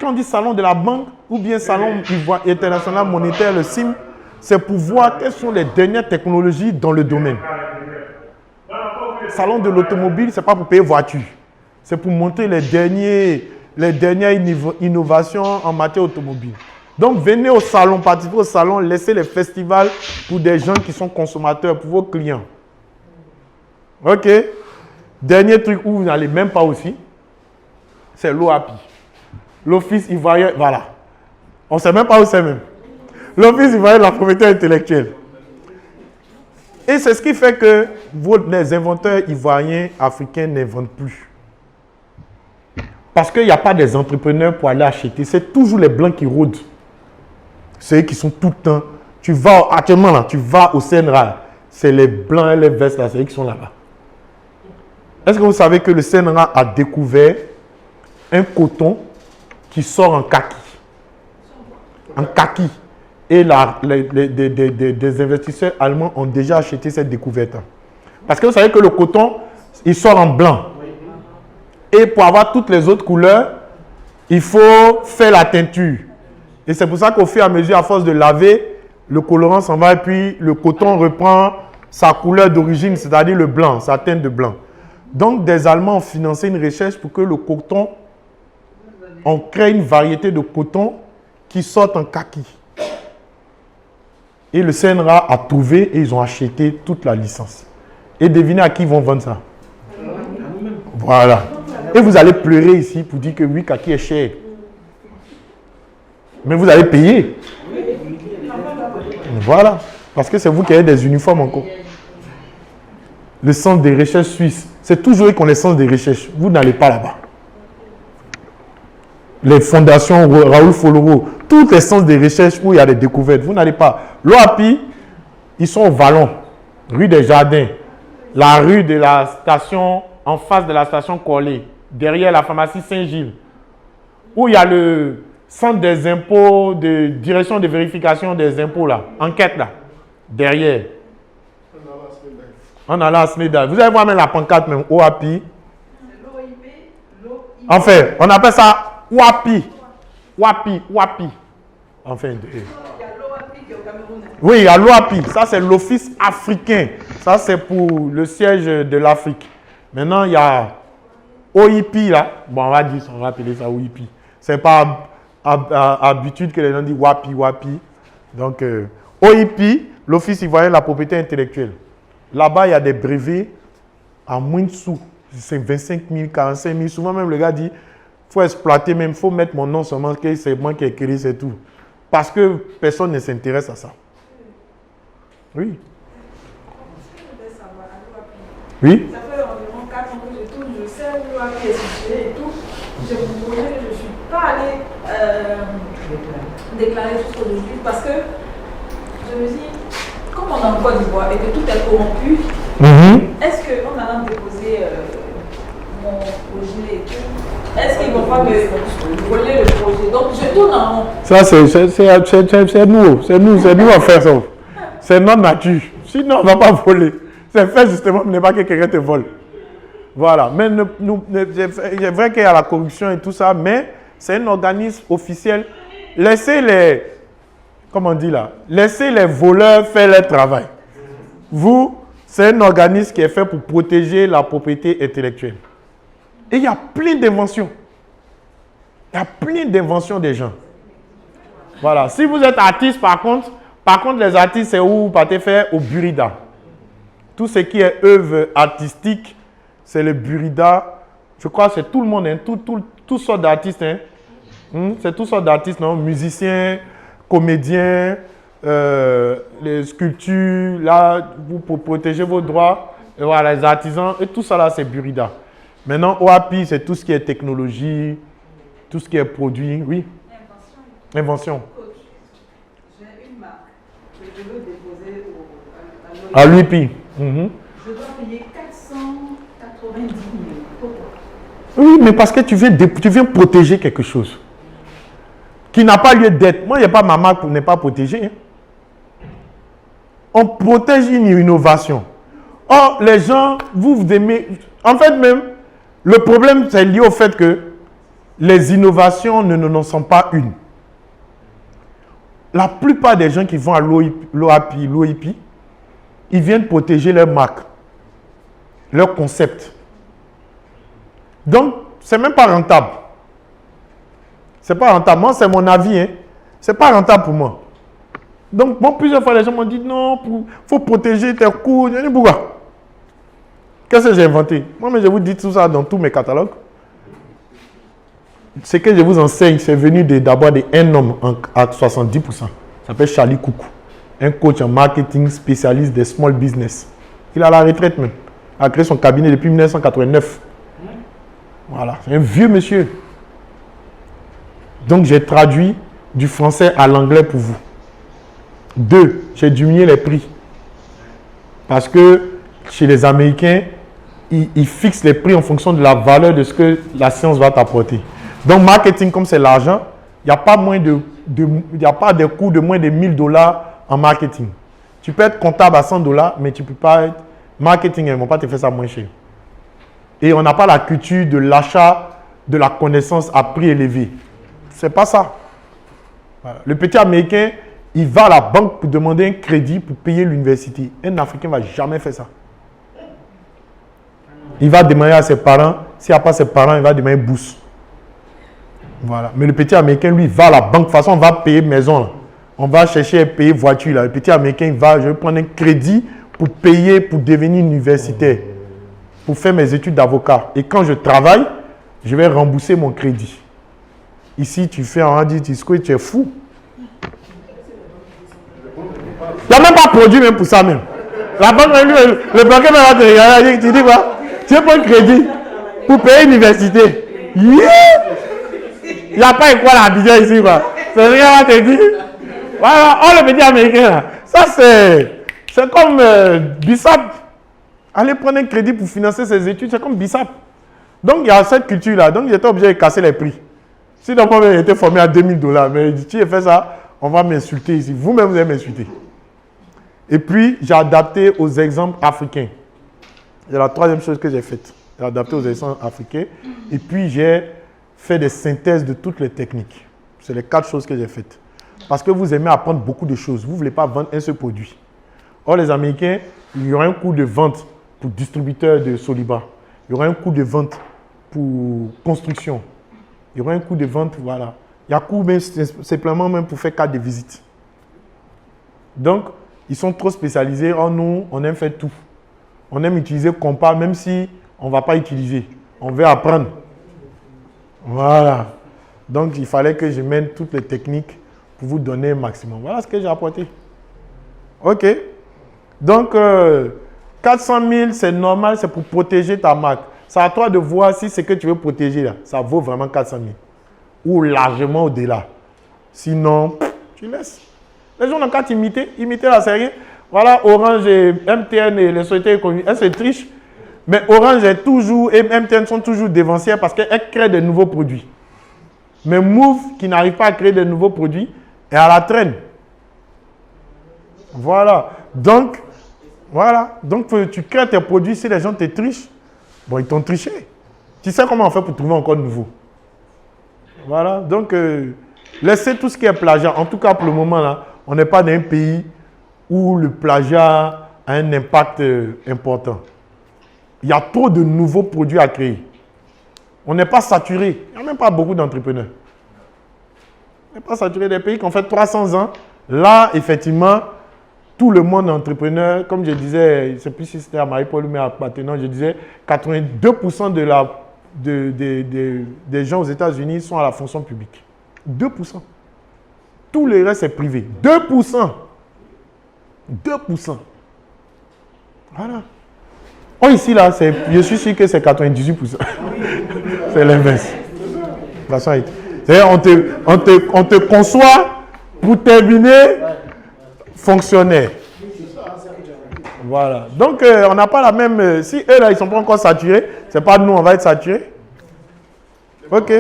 Quand on dit salon de la banque ou bien salon international monétaire, le CIM, c'est pour voir quelles sont les dernières technologies dans le domaine. Salon de l'automobile, ce n'est pas pour payer voiture. C'est pour montrer les dernières innovations en matière automobile. Donc, venez au salon, participez au salon, laissez les festivals pour des gens qui sont consommateurs, pour vos clients. OK? Dernier truc où vous n'allez même pas aussi, c'est l'OAPI. L'Office ivoirien, voilà. On ne sait même pas où c'est même. L'Office ivoirien de la propriété intellectuelle. Et c'est ce qui fait que les inventeurs ivoiriens, africains n'inventent plus. Parce qu'il n'y a pas des entrepreneurs pour aller acheter. C'est toujours les blancs qui rôdent. C'est eux qui sont tout le temps. Tu vas actuellement là, tu vas au CNRA. C'est les blancs et les vestes là, c'est eux qui sont là-bas. Est-ce que vous savez que le CNRA a découvert un coton qui sort en kaki? En kaki. Et des investisseurs allemands ont déjà acheté cette découverte. Parce que vous savez que le coton, il sort en blanc. Et pour avoir toutes les autres couleurs, il faut faire la teinture. Et c'est pour ça qu'au fur et à mesure, à force de laver, le colorant s'en va et puis le coton reprend sa couleur d'origine, c'est-à-dire le blanc, sa teinte de blanc. Donc, des Allemands ont financé une recherche pour que le coton, on crée une variété de coton qui sortent en kaki. Et le CNRA a trouvé et ils ont acheté toute la licence. Et devinez à qui ils vont vendre ça? Voilà. Et vous allez pleurer ici pour dire que oui, kaki est cher. Mais vous allez payer. Voilà. Parce que c'est vous qui avez des uniformes encore. Le centre des recherches suisse, c'est toujours eux qui ont les centres des recherches. Vous n'allez pas là-bas. Les fondations Raoul Foloro, tous les centres de recherche où il y a des découvertes, vous n'allez pas. L'OAPI, ils sont au Vallon, rue des Jardins, la rue de la station, en face de la station Corlay, derrière la pharmacie Saint-Gilles, où il y a le centre des impôts, de direction de vérification des impôts là, enquête là, derrière. On a là à Smeda. Vous allez voir même la pancarte même, OAPI. Enfin, on appelle ça WAPI. WAPI. Enfin, Il y a l'OAPI qui est au Cameroun. oui, il y a l'OAPI. Ça, c'est l'Office africain. Ça, c'est pour le siège de l'Afrique. Maintenant, il y a OIP là. Bon, on va appeler ça OIP. C'est pas habitude que les gens disent WAPI. Donc, OIP, l'Office ivoirien de la propriété intellectuelle. Là-bas, il y a des brevets à moins de sous. C'est 25 000, 45 000. Souvent, même le gars dit, il faut exploiter même, il faut mettre mon nom seulement, que c'est moi qui ai écrit, c'est tout. Parce que personne ne s'intéresse à ça. Oui. Oui. Ça fait environ 4 ans que je tourne, je sais où l'OAPI est situé et tout. Je vous promets que je ne suis pas allée déclarer jusqu'au début parce que je me dis, comme on est en Côte d'Ivoire et que tout est corrompu, est-ce qu'en allant déposer mon projet et tout, est-ce qu'ils ne vont pas me voler le projet? Donc je tourne en rond. Ça, c'est nous à faire ça. C'est notre nature. Sinon, on ne va pas voler. C'est fait justement pour ne pas que quelqu'un te vole. Voilà. Mais c'est vrai qu'il y a la corruption et tout ça, mais c'est un organisme officiel. Laissez les voleurs faire leur travail. Vous, c'est un organisme qui est fait pour protéger la propriété intellectuelle. Et il y a plein d'inventions. Il y a plein d'inventions des gens. Voilà. Si vous êtes artiste, par contre, les artistes, c'est où vous partez faire au Burida. Tout ce qui est œuvre artistique, c'est le Burida. Je crois que c'est tout le monde, hein, toutes sortes d'artistes. Hein. C'est toutes sortes d'artistes, non? Musiciens, comédiens, les sculptures, là, vous pour protéger vos droits. Et voilà, les artisans, et tout ça là, c'est Burida. Maintenant, OAPI, c'est tout ce qui est technologie, tout ce qui est produit, oui. Invention. J'ai une marque que je veux déposer à l'UIPI. Je dois payer 490 000. Pourquoi? Oui, mais parce que tu viens protéger quelque chose qui n'a pas lieu d'être. Moi, il n'y a pas ma marque pour ne pas protéger. Hein. On protège une innovation. Or, les gens, vous aimez... En fait, même, le problème, c'est lié au fait que les innovations n'en sont pas une. La plupart des gens qui vont à l'OIPI, ils viennent protéger leur marque, leur concept. Donc, ce n'est même pas rentable. C'est pas rentable. Moi, c'est mon avis. Hein. Ce n'est pas rentable pour moi. Donc, bon, plusieurs fois, les gens m'ont dit non, il faut protéger tes coûts. Je dis pourquoi? Qu'est-ce que j'ai inventé? Moi, mais je vous dis tout ça dans tous mes catalogues. Ce que je vous enseigne, c'est venu d'abord d'un homme à 70%. Ça s'appelle Charlie Coucou. Un coach en marketing spécialiste des small business. Il est à la retraite même. Il a créé son cabinet depuis 1989. Voilà, c'est un vieux monsieur. Donc, j'ai traduit du français à l'anglais pour vous. 2, j'ai diminué les prix. Parce que chez les Américains, ils fixent les prix en fonction de la valeur de ce que la science va t'apporter. Donc, marketing, comme c'est l'argent, il n'y a pas de coûts de moins de $1000 en marketing. Tu peux être comptable à $100, mais tu ne peux pas être marketing. Ils ne vont pas te faire ça moins cher. Et on n'a pas la culture de l'achat de la connaissance à prix élevé. Ce n'est pas ça. Voilà. Le petit Américain, il va à la banque pour demander un crédit pour payer l'université. Un Africain ne va jamais faire ça. Il va demander à ses parents. S'il n'y a pas ses parents, il va demander une bourse. Voilà. Mais le petit Américain, lui, va à la banque. De toute façon, on va payer maison. Là. On va chercher à payer voiture. Là. Le petit Américain, il va, je vais prendre un crédit pour payer, pour devenir universitaire. Pour faire mes études d'avocat. Et quand je travaille, je vais rembourser mon crédit. Ici, tu fais un discours, tu es fou. Il n'y a même pas produit même pour ça même. La banque, le banquier va te regarder, tu dis quoi? Tu veux prendre un crédit pour payer l'université. Yeah! Il n'y a pas école à Abidjan ici, quoi. C'est ce qu'on va te dire. Voilà, oh le petit Américain là. Ça c'est comme BISAP. Aller prendre un crédit pour financer ses études, c'est comme BISAP. Donc il y a cette culture-là. Donc j'étais obligé de casser les prix. Si donc moi j'ai été formé à $2000, mais tu as fait ça, on va m'insulter ici. Vous-même vous allez m'insulter. Et puis j'ai adapté aux exemples africains. C'est la troisième chose que j'ai faite. J'ai adapté aux exemples africains. Et puis j'ai fait des synthèses de toutes les techniques. C'est les 4 choses que j'ai faites. Parce que vous aimez apprendre beaucoup de choses. Vous ne voulez pas vendre un seul produit. Or, les Américains, il y aura un coût de vente pour distributeur de Soliba. Il y aura un coût de vente pour construction. Il y aura un coût de vente, voilà. Il y a un coût même, simplement même pour faire 4 de visite. Donc, ils sont trop spécialisés. Or, nous, on aime faire tout. On aime utiliser compas, même si on ne va pas utiliser. On veut apprendre. Voilà. Donc, il fallait que je mène toutes les techniques pour vous donner un maximum. Voilà ce que j'ai apporté. OK. Donc, 400 000, c'est normal, c'est pour protéger ta marque. C'est à toi de voir si ce que tu veux protéger, là, ça vaut vraiment 400 000. Ou largement au-delà. Sinon, tu laisses. Les gens n'ont qu'à t'imiter. Imiter la série. Voilà, Orange et MTN et les sociétés économiques, elles se trichent. Mais Orange est toujours, et MTN sont toujours dévancières parce qu'elles créent de nouveaux produits. Mais Move, qui n'arrive pas à créer de nouveaux produits, est à la traîne. Voilà. Donc, tu crées tes produits, si les gens te trichent, bon, ils t'ont triché. Tu sais comment on fait pour trouver encore de nouveau. Voilà. Donc, laissez tout ce qui est plagiat. En tout cas, pour le moment, là, on n'est pas dans un pays où le plagiat a un impact important. Il y a trop de nouveaux produits à créer. On n'est pas saturé. Il n'y a même pas beaucoup d'entrepreneurs. On n'est pas saturé des pays qui ont fait 300 ans. Là, effectivement, tout le monde est entrepreneur. Comme je disais, je ne sais plus si c'était à Marie-Paul ou à Patenon, je disais 82% de la des gens aux États-Unis sont à la fonction publique. 2%. Tout le reste est privé. 2%. 2%. Voilà. Oh, ici, là, je suis sûr que c'est 98%. C'est l'inverse. C'est-à-dire, on te conçoit pour terminer fonctionnaire. Voilà. Donc, on n'a pas la même... si eux, là, ils ne sont pas encore saturés, c'est pas nous, on va être saturés. Ok.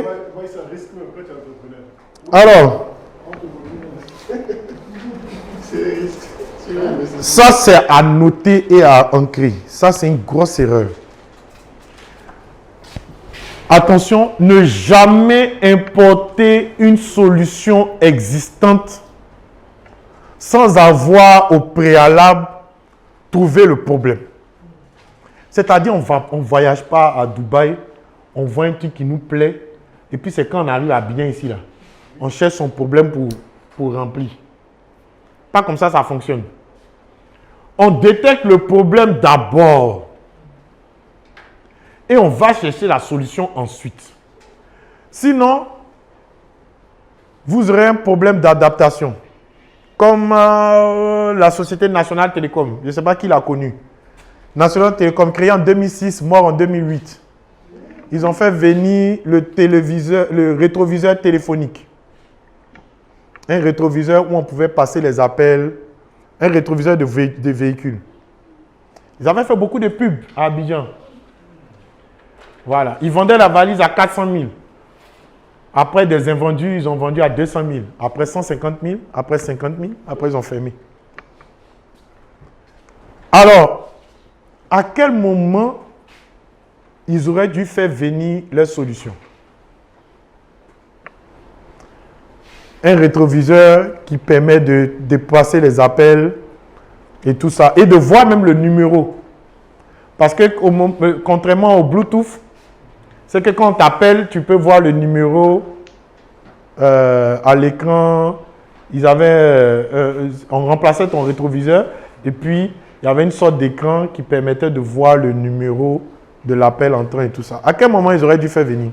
Alors, ça, c'est à noter et à ancrer. Ça, c'est une grosse erreur. Attention, ne jamais importer une solution existante sans avoir au préalable trouvé le problème. C'est-à-dire, on ne voyage pas à Dubaï, on voit un truc qui nous plaît, et puis c'est quand on arrive à bien ici, là, on cherche son problème pour remplir. Pas comme ça fonctionne. On détecte le problème d'abord. Et on va chercher la solution ensuite. Sinon, vous aurez un problème d'adaptation. Comme la Société Nationale Télécom. Je ne sais pas qui l'a connu. National Télécom, créé en 2006, mort en 2008. Ils ont fait venir le rétroviseur téléphonique. Un rétroviseur où on pouvait passer les appels. Un rétroviseur de véhicules. Ils avaient fait beaucoup de pubs à Abidjan. Voilà. Ils vendaient la valise à 400 000. Après des invendus, ils ont vendu à 200 000. Après 150 000. Après 50 000. Après, ils ont fermé. Alors, à quel moment ils auraient dû faire venir leur solution? Un rétroviseur qui permet de dépasser les appels et tout ça. Et de voir même le numéro. Parce que contrairement au Bluetooth, c'est que quand on t'appelle, tu peux voir le numéro à l'écran. On remplaçait ton rétroviseur et puis il y avait une sorte d'écran qui permettait de voir le numéro de l'appel entrant et tout ça. À quel moment ils auraient dû faire venir?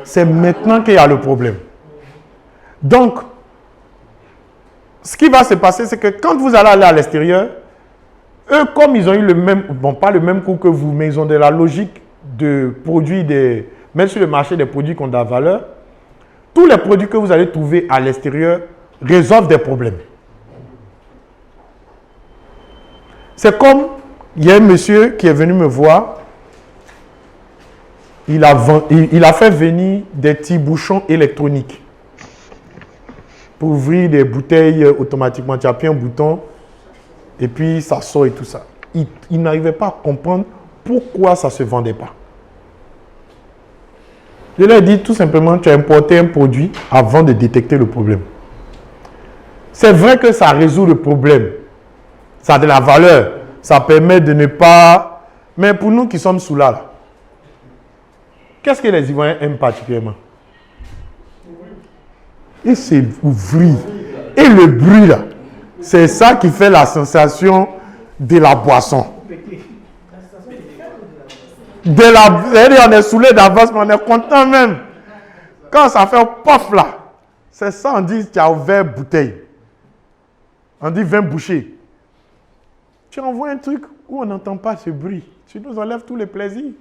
C'est maintenant qu'il y a le problème. Donc, ce qui va se passer, c'est que quand vous allez aller à l'extérieur, eux, comme ils ont eu le même, bon, pas le même coût que vous, mais ils ont de la logique de produits, même sur le marché des produits qui ont de la valeur, tous les produits que vous allez trouver à l'extérieur résolvent des problèmes. C'est comme, il y a un monsieur qui est venu me voir, il a fait venir des petits bouchons électroniques pour ouvrir des bouteilles automatiquement. Tu appuies un bouton et puis ça sort et tout ça. Il n'arrivait pas à comprendre pourquoi ça ne se vendait pas. Je leur ai dit tout simplement, tu as importé un produit avant de détecter le problème. C'est vrai que ça résout le problème. Ça a de la valeur. Ça permet de ne pas... Mais pour nous qui sommes sous là, qu'est-ce que les Ivoiriens aiment particulièrement? Et c'est ouvrir. Et le bruit là, c'est ça qui fait la sensation de la boisson. On est saoulé d'avance, mais on est content même. Quand ça fait un pof là, c'est ça, on dit tu as ouvert bouteille. On dit 20 bouchées. Tu envoies un truc où on n'entend pas ce bruit. Tu nous enlèves tous les plaisirs.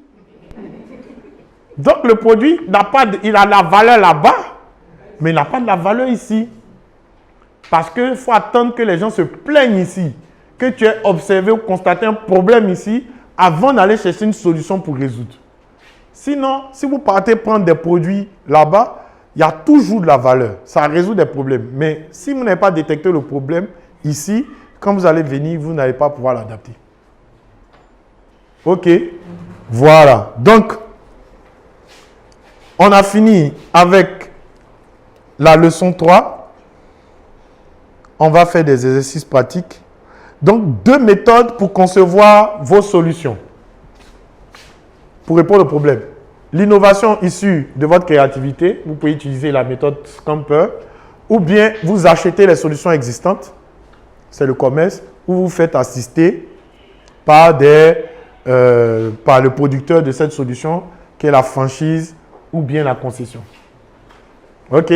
Donc le produit il a la valeur là-bas, mais il n'a pas de la valeur ici. Parce qu'il faut attendre que les gens se plaignent ici, que tu aies observé ou constaté un problème ici, avant d'aller chercher une solution pour résoudre. Sinon, si vous partez prendre des produits là-bas, il y a toujours de la valeur. Ça résout des problèmes. Mais si vous n'avez pas détecté le problème ici, quand vous allez venir, vous n'allez pas pouvoir l'adapter. Ok. Voilà. Donc, on a fini avec la leçon 3. On va faire des exercices pratiques. Donc, 2 méthodes pour concevoir vos solutions. Pour répondre au problème. L'innovation issue de votre créativité, vous pouvez utiliser la méthode Scamper, ou bien vous achetez les solutions existantes, c'est le commerce, ou vous faites assister par des par le producteur de cette solution, qui est la franchise ou bien la concession. OK?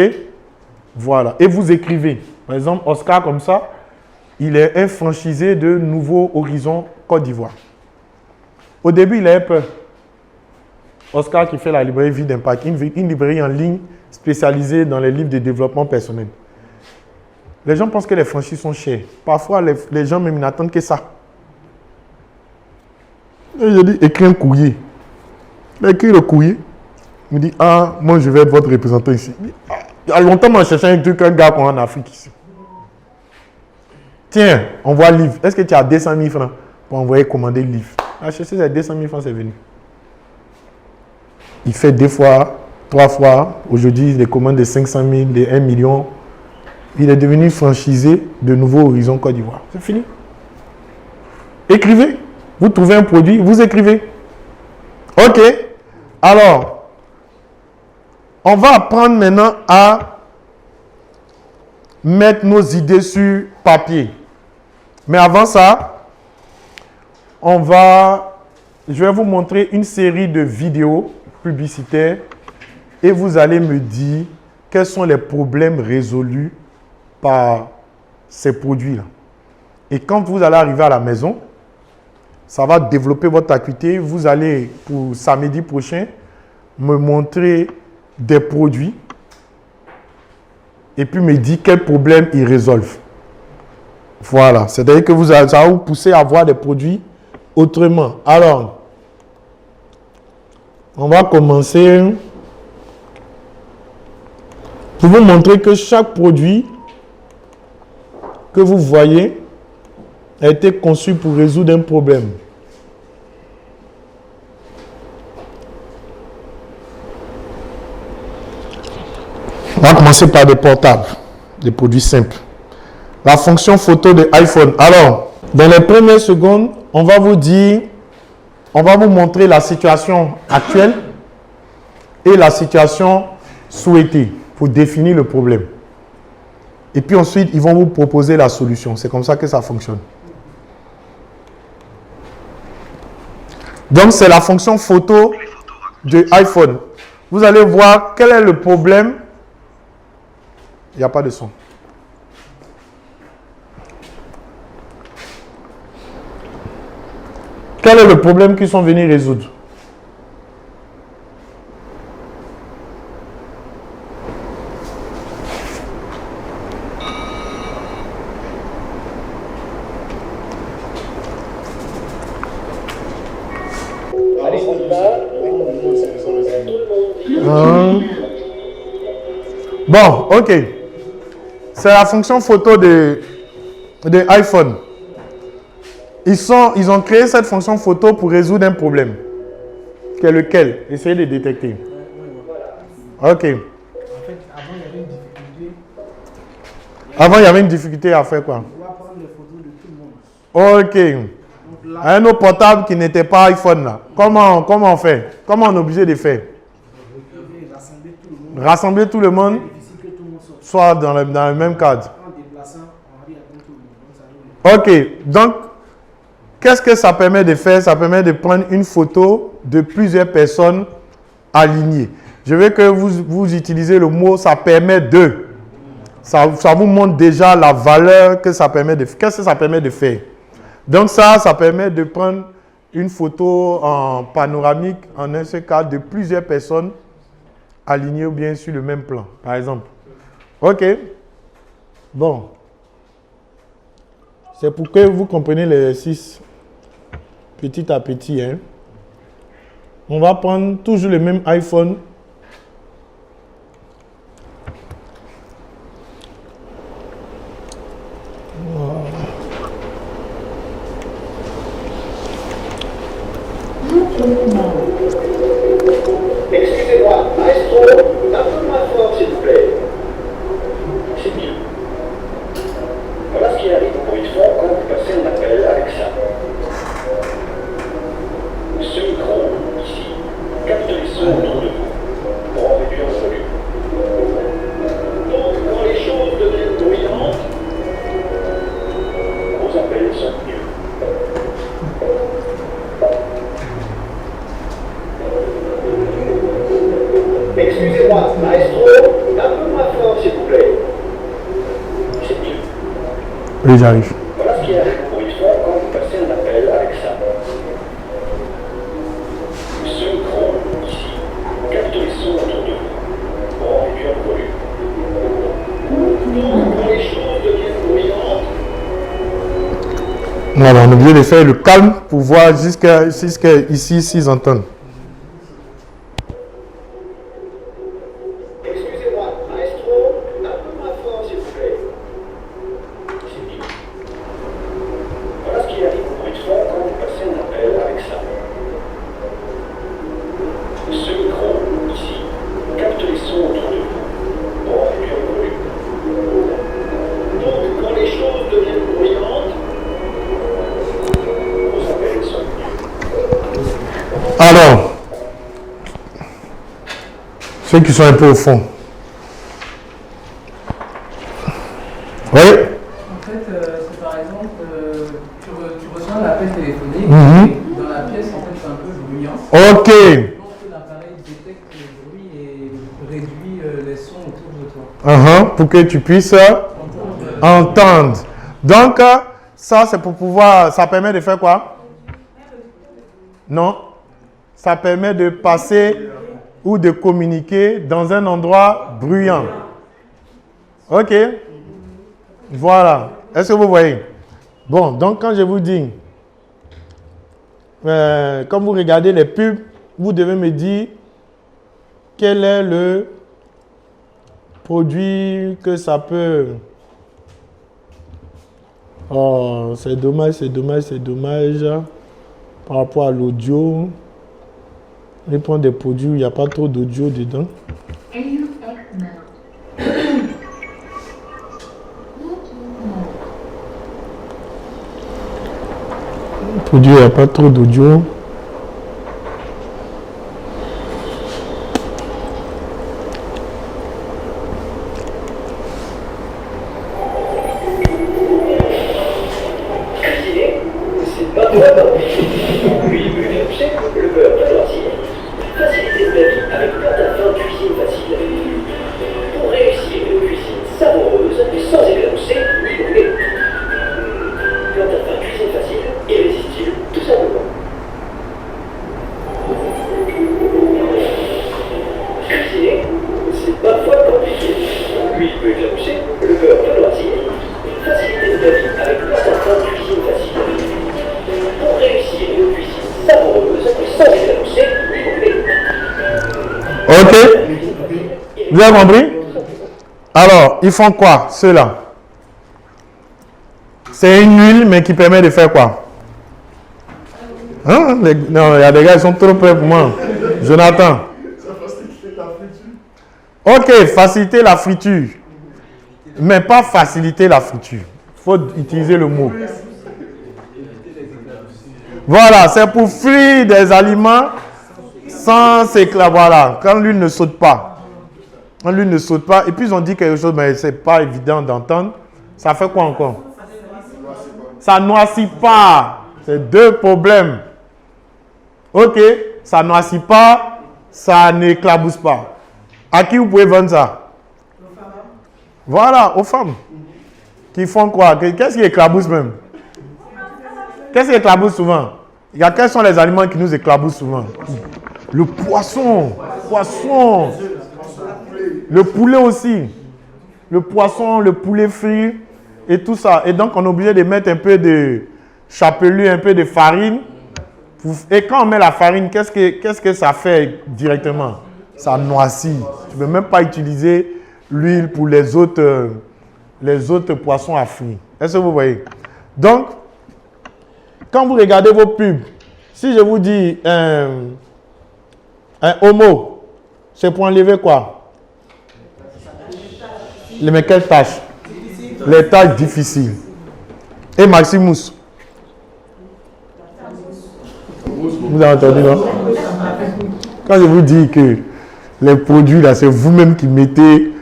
Voilà. Et vous écrivez. Par exemple, Oscar, comme ça, il est un franchisé de Nouveau Horizon Côte d'Ivoire. Au début, il avait peur. Oscar qui fait la librairie Vie d'Impact, une librairie en ligne spécialisée dans les livres de développement personnel. Les gens pensent que les franchises sont chères. Parfois, les gens même n'attendent que ça. Et je dis, écris un courrier. Il a écrit le courrier. Il me dit, ah, moi je vais être votre représentant ici. Il y a longtemps, moi je cherchais un gars qu'on a en Afrique ici. Tiens, envoie livre. Est-ce que tu as 200 000 francs pour envoyer commander le livre? Ah, chercher ces 200 000 francs, c'est venu. Il fait 2 fois, 3 fois. Aujourd'hui, il commandes de 500 000, de 1 million. Il est devenu franchisé de Nouveau Horizon Côte d'Ivoire. C'est fini. Écrivez. Vous trouvez un produit, vous écrivez. OK. Alors, on va apprendre maintenant à mettre nos idées sur papier. Mais avant ça, je vais vous montrer une série de vidéos publicitaires et vous allez me dire quels sont les problèmes résolus par ces produits-là. Et quand vous allez arriver à la maison, ça va développer votre acuité. Vous allez, pour samedi prochain, me montrer des produits et puis me dire quels problèmes ils résolvent. Voilà. C'est-à-dire que ça va vous pousser à voir des produits autrement. Alors, on va commencer pour vous montrer que chaque produit que vous voyez a été conçu pour résoudre un problème. On va commencer par des portables, des produits simples. La fonction photo de iPhone. Alors, dans les premières secondes, on va vous dire, on va vous montrer la situation actuelle et la situation souhaitée pour définir le problème. Et puis ensuite, ils vont vous proposer la solution. C'est comme ça que ça fonctionne. Donc, c'est la fonction photo de iPhone. Vous allez voir quel est le problème. Il n'y a pas de son. Quel est le problème qu'ils sont venus résoudre? Bon, ok. C'est la fonction photo de iPhone. Ils ont créé cette fonction photo pour résoudre un problème. Quel est lequel? Essayez de détecter. Ok. En fait, avant, il y avait une difficulté. Avant, il y avait une difficulté à faire quoi? On va prendre les photos de tout le monde. Ok. Un autre portable qui n'était pas iPhone là. Comment on fait? Comment on est obligé de faire? Rassembler tout le monde. Rassembler tout le monde, C'est difficile que tout le monde sorte. soit dans le même cadre. En déplaçant, on arrive à tout le monde. Donc, ça nous... Ok. Donc, qu'est-ce que ça permet de faire? Ça permet de prendre une photo de plusieurs personnes alignées. Je veux que vous utilisez le mot « ça permet de ». Ça vous montre déjà la valeur que ça permet de faire. Qu'est-ce que ça permet de faire? Donc ça permet de prendre une photo en panoramique, en un seul cadre, de plusieurs personnes alignées ou bien sur le même plan, par exemple. Ok. Bon. C'est pour que vous compreniez l'exercice petit à petit. Hein. On va prendre toujours le même iPhone. Excusez-moi, maestro, un peu moins fort s'il vous plaît. C'est mieux. Voilà ce qui arrive pour une fois quand vous passez un appel avec ça. Ce micro, ici, capte les sons autour de vous. Oui, j'arrive. Voilà ce qui arrive pour une fois quand vous passez un appel avec ça. Ce micro, ici, capte les sons autour de vous pour en réduire le volume. Donc, quand les choses deviennent bruyantes, Alors, on est obligé de faire le calme pour voir jusqu'à ici, s'ils entendent. excusez-moi, maestro, un peu moins fort s'il vous plaît. C'est mieux. Voilà ce qui arrive pour une fois quand vous passez un appel avec ça. Ce micro, ici, capte les sons autour de vous pour en réduire le volume. Donc, quand les choses deviennent bruyantes, vos appels sont mieux. Alors, ceux qui sont un peu au fond. Oui. En fait, c'est par exemple, tu reçois un appel téléphonique Mhm. et dans la pièce, en fait, c'est un peu bruyant. Ok. Lorsque l'appareil détecte le bruit et réduit les sons autour de toi. Pour que tu puisses entendre. Donc, ça, c'est pour pouvoir... Ça permet de faire quoi? Non. Ça permet de passer ou de communiquer dans un endroit bruyant. Ok. Voilà. Est-ce que vous voyez? Bon, donc quand je vous dis, quand vous regardez les pubs, vous devez me dire quel est le produit que ça peut... Oh, c'est dommage, c'est dommage, c'est dommage. Par rapport à l'audio, il prend des produits où il n'y a pas trop d'audio dedans. Produit, il n'y a pas trop d'audio. Cuisiner, c'est pas toi dans oui, mais tu sais, le beurre de loisir. Faciliter ta vie avec plein d'affaires de cuisine facile. Pour réussir une cuisine savoureuse et sans éclabousser ni brûler. Plein d'affaires de cuisine facile, irrésistible, tout simplement. Cuisiner, c'est parfois compliqué. L'huile peut éclabousser, le beurre de loisir. Faciliter ta vie avec plein d'affaires de cuisine facile. Pour réussir une cuisine savoureuse et sans éclabousser ni brûler. Ok. Vous avez compris? Alors, ils font quoi, ceux-là? C'est une huile, mais qui permet de faire quoi? Hein? Non, il y a des gars qui sont trop près pour moi. Jonathan. Ok, faciliter la friture. Mais pas faciliter la friture. Il faut utiliser le mot. Voilà, c'est pour frire des aliments sans éclat. Voilà, quand l'huile ne saute pas. Quand l'huile ne saute pas. Et puis ils ont dit quelque chose, mais ce n'est pas évident d'entendre. Ça fait quoi encore? Ça noircit pas. C'est deux problèmes. Ok, ça noircit pas, ça n'éclabousse pas. À qui vous pouvez vendre ça? Voilà, aux femmes. Qui font quoi? Qu'est-ce qui éclabousse même? Qu'est-ce qui éclabousse souvent? Quels sont les aliments qui nous éclaboussent souvent? Le poisson. Poisson. Le poulet aussi. Le poisson, le poulet frit et tout ça. Et donc, on est obligé de mettre un peu de chapelure, un peu de farine. Et quand on met la farine, qu'est-ce que ça fait directement? Ça noircit. Tu ne peux même pas utiliser l'huile pour les autres poissons à frire. Est-ce que vous voyez? Donc, quand vous regardez vos pubs, si je vous dis un homo, c'est pour enlever quoi? Mais quelles tâches? Les tâches difficiles. Et Maximus? Vous avez entendu, non? Quand je vous dis que les produits, là, c'est vous-même qui mettez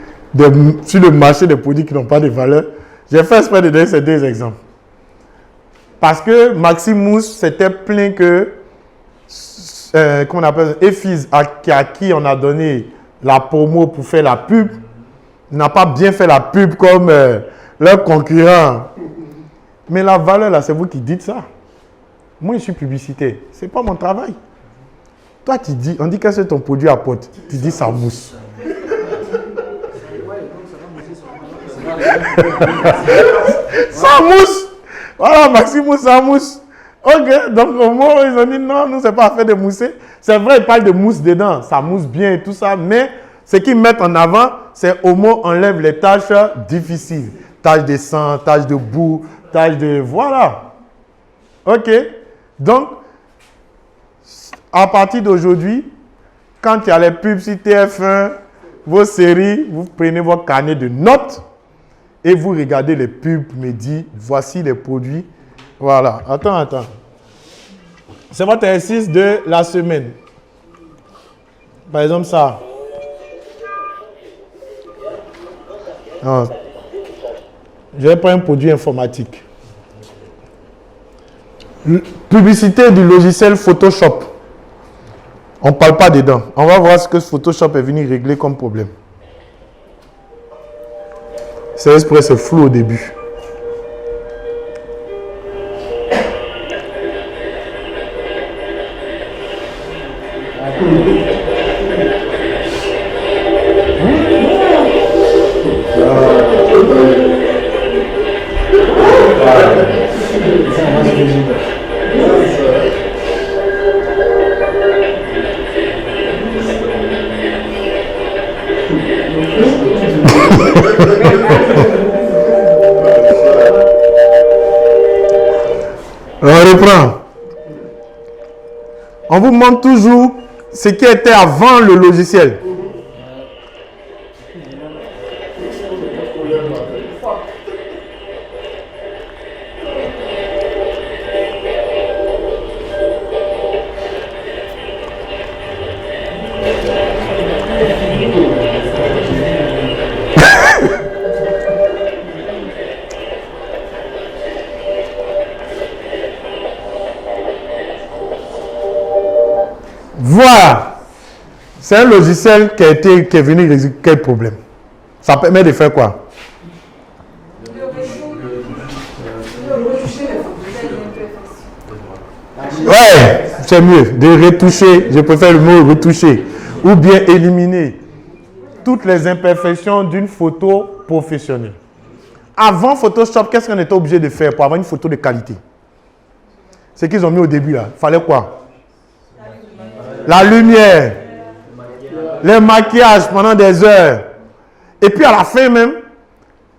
sur le marché des produits qui n'ont pas de valeur, j'ai fait exprès de donner ces deux exemples. Parce que Maximus s'était plaint que, comment on appelle ça, Ephiz, à qui on a donné la promo pour faire la pub, n'a pas bien fait la pub comme leur concurrent Mais la valeur, là, c'est vous qui dites ça. Moi, je suis publicitaire. Ce n'est pas mon travail. Toi, tu dis, on dit qu'est-ce que ton produit apporte. Tu dis ça mousse. Ça mousse. Voilà, Maximus, ça mousse. Ok, donc au moins, ils ont dit non, nous, c'est pas fait de mousser. C'est vrai, ils parlent de mousse dedans. Ça mousse bien et tout ça. Mais ce qu'ils mettent en avant, c'est au moins enlève les tâches difficiles. Tâches de sang, tâches de boue, tâches de... Voilà. Ok. Donc, à partir d'aujourd'hui, quand il y a les pubs sur TF1, vos séries, vous prenez votre carnet de notes et vous regardez les pubs, me dit, voici les produits. Voilà. Attends. C'est votre exercice de la semaine. Par exemple, ça. Non. Je vais prendre un produit informatique. Publicité du logiciel Photoshop. On ne parle pas dedans. On va voir ce que Photoshop est venu régler comme problème. C'est exprès, c'est flou au début. On reprend. On vous montre toujours ce qui était avant le logiciel. Voilà. C'est un logiciel qui est venu résoudre quel problème? Ça permet de faire quoi? Ouais, c'est mieux. De retoucher, je préfère le mot retoucher. Ou bien éliminer toutes les imperfections d'une photo professionnelle. Avant Photoshop, qu'est-ce qu'on était obligé de faire pour avoir une photo de qualité? Ce qu'ils ont mis au début là, il fallait quoi? La lumière, les maquillages pendant des heures. Et puis à la fin même,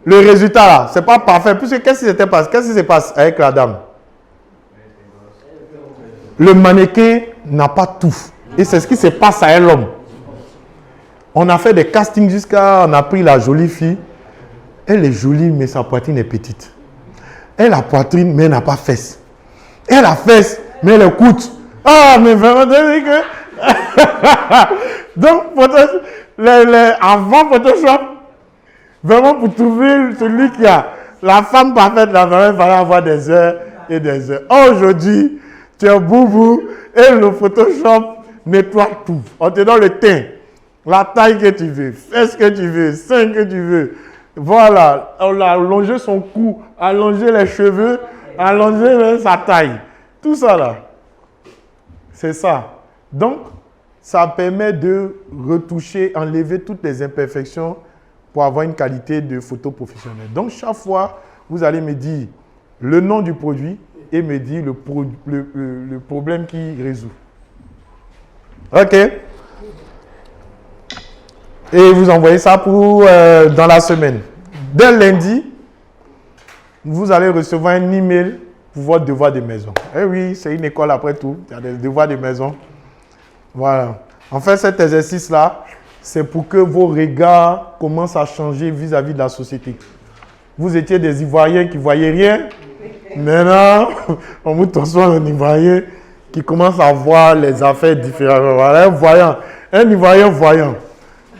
le résultat là, c'est pas parfait. Puisque qu'est-ce qui se passe avec la dame? Le mannequin n'a pas tout. Et c'est ce qui se passe à l'homme. On a fait des castings jusqu'à... On a pris la jolie fille. Elle est jolie, mais sa poitrine est petite. Elle a poitrine, mais elle n'a pas fesse. Elle a fesse, mais elle écoute. Ah, mais vraiment, que... Donc, avant Photoshop, vraiment pour trouver celui qui a la femme parfaite, là, vraiment, il fallait avoir des heures et des heures. Aujourd'hui, tu es boubou et le Photoshop nettoie tout. On te donne le teint, la taille que tu veux, fesse que tu veux, sein que tu veux. Voilà, on a allongé son cou, allongé les cheveux, allongé même sa taille. Tout ça là, c'est ça. Donc, ça permet de retoucher, enlever toutes les imperfections pour avoir une qualité de photo professionnelle. Donc, chaque fois, vous allez me dire le nom du produit et me dire le problème qu'il résout. OK. Et vous envoyez ça pour dans la semaine. Dès lundi, vous allez recevoir un email pour votre devoir de maison. Eh oui, c'est une école après tout. Il y a des devoirs de maison. Voilà. En fait, cet exercice-là, c'est pour que vos regards commencent à changer vis-à-vis de la société. Vous étiez des Ivoiriens qui ne voyaient rien. Maintenant, on vous transforme en Ivoirien qui commence à voir les affaires différemment. Voilà, un Ivoirien voyant.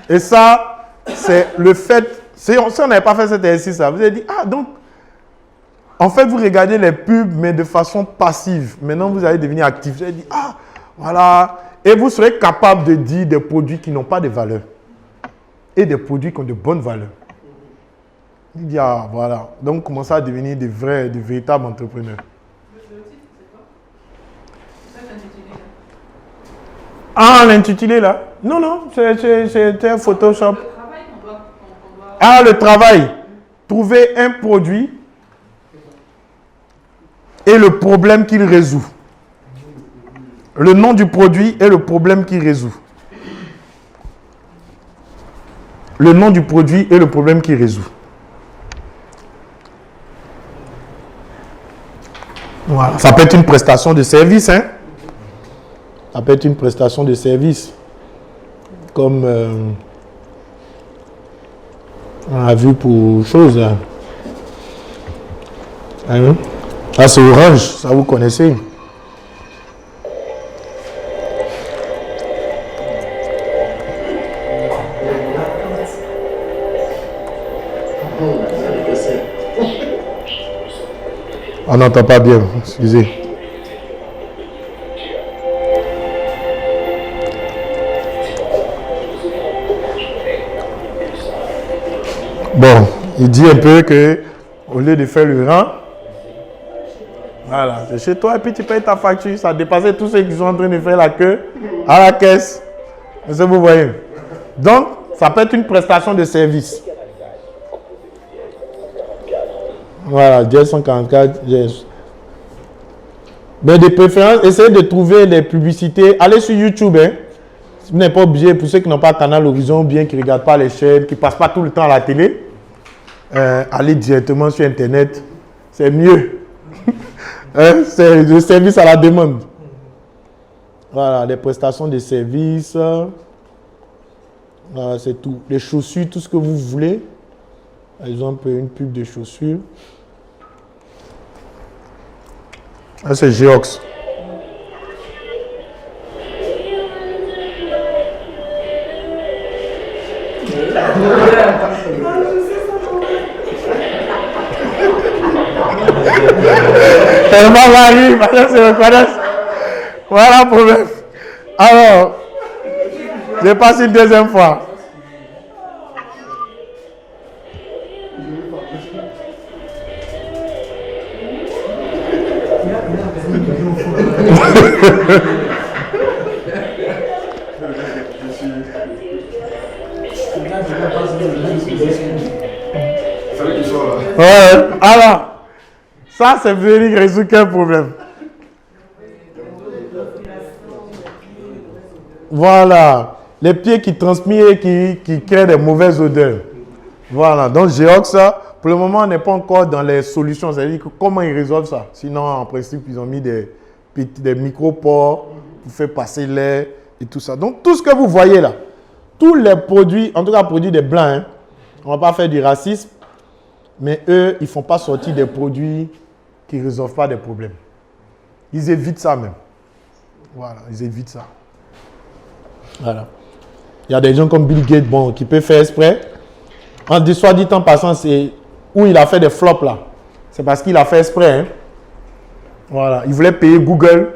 Et ça, c'est le fait... Si on n'avait pas fait cet exercice-là, vous avez dit, ah donc, en fait, vous regardez les pubs, mais de façon passive. Maintenant, vous allez devenir actif. Vous allez dire, ah, voilà. Et vous serez capable de dire des produits qui n'ont pas de valeur. Et des produits qui ont de bonnes valeurs. Il dit, ah, voilà. Donc, commencer à devenir de véritables entrepreneurs. Le titre, c'est quoi? C'est ça que l'intitulé là. Ah, l'intitulé là? Non, non, c'est un Photoshop. Le travail qu'on doit. Ah, le travail. Trouver un produit et le problème qu'il résout. Le nom du produit et le problème qu'il résout. Le nom du produit et le problème qu'il résout. Voilà. Ça peut être une prestation de service, hein? Ça peut être une prestation de service. Comme on a vu pour choses. Là, hein? Là c'est Orange, ça vous connaissez. On n'entend pas bien, excusez. Bon, il dit un peu que au lieu de faire le rang, voilà, c'est chez toi et puis tu payes ta facture. Ça dépassait tous ceux qui sont en train de faire la queue à la caisse. Est-ce que vous voyez? Donc, ça peut être une prestation de service. Voilà, dièse 144, dièse. Mais de préférence, essayez de trouver les publicités. Allez sur YouTube, hein. Vous n'êtes pas obligé, pour ceux qui n'ont pas Canal Horizon, bien qui ne regardent pas les chaînes, qui ne passent pas tout le temps à la télé, allez directement sur Internet. C'est mieux. Hein? C'est le service à la demande. Voilà, les prestations de services. Voilà, c'est tout. Les chaussures, tout ce que vous voulez. Par exemple, une pub de chaussures. Ah, c'est Geox. Tellement Marie, maintenant se reconnaissent. Voilà le problème. Alors, je passe une deuxième fois. Ouais, alors, ça c'est venu résoudre quel problème? Voilà, les pieds qui transpirent et qui créent des mauvaises odeurs. Voilà, donc Geox, pour le moment, on n'est pas encore dans les solutions. C'est-à-dire que comment ils résolvent ça? Sinon, en principe, ils ont mis des micro-pores pour faire passer l'air et tout ça. Donc, tout ce que vous voyez là, tous les produits, en tout cas produits des blancs, hein, on ne va pas faire du racisme, mais eux, ils ne font pas sortir des produits qui ne résolvent pas des problèmes. Ils évitent ça même. Voilà, ils évitent ça. Voilà. Il y a des gens comme Bill Gates, bon, qui peuvent faire exprès. Soit dit en passant, c'est où il a fait des flops là. C'est parce qu'il a fait exprès. Hein. Voilà. Il voulait payer Google.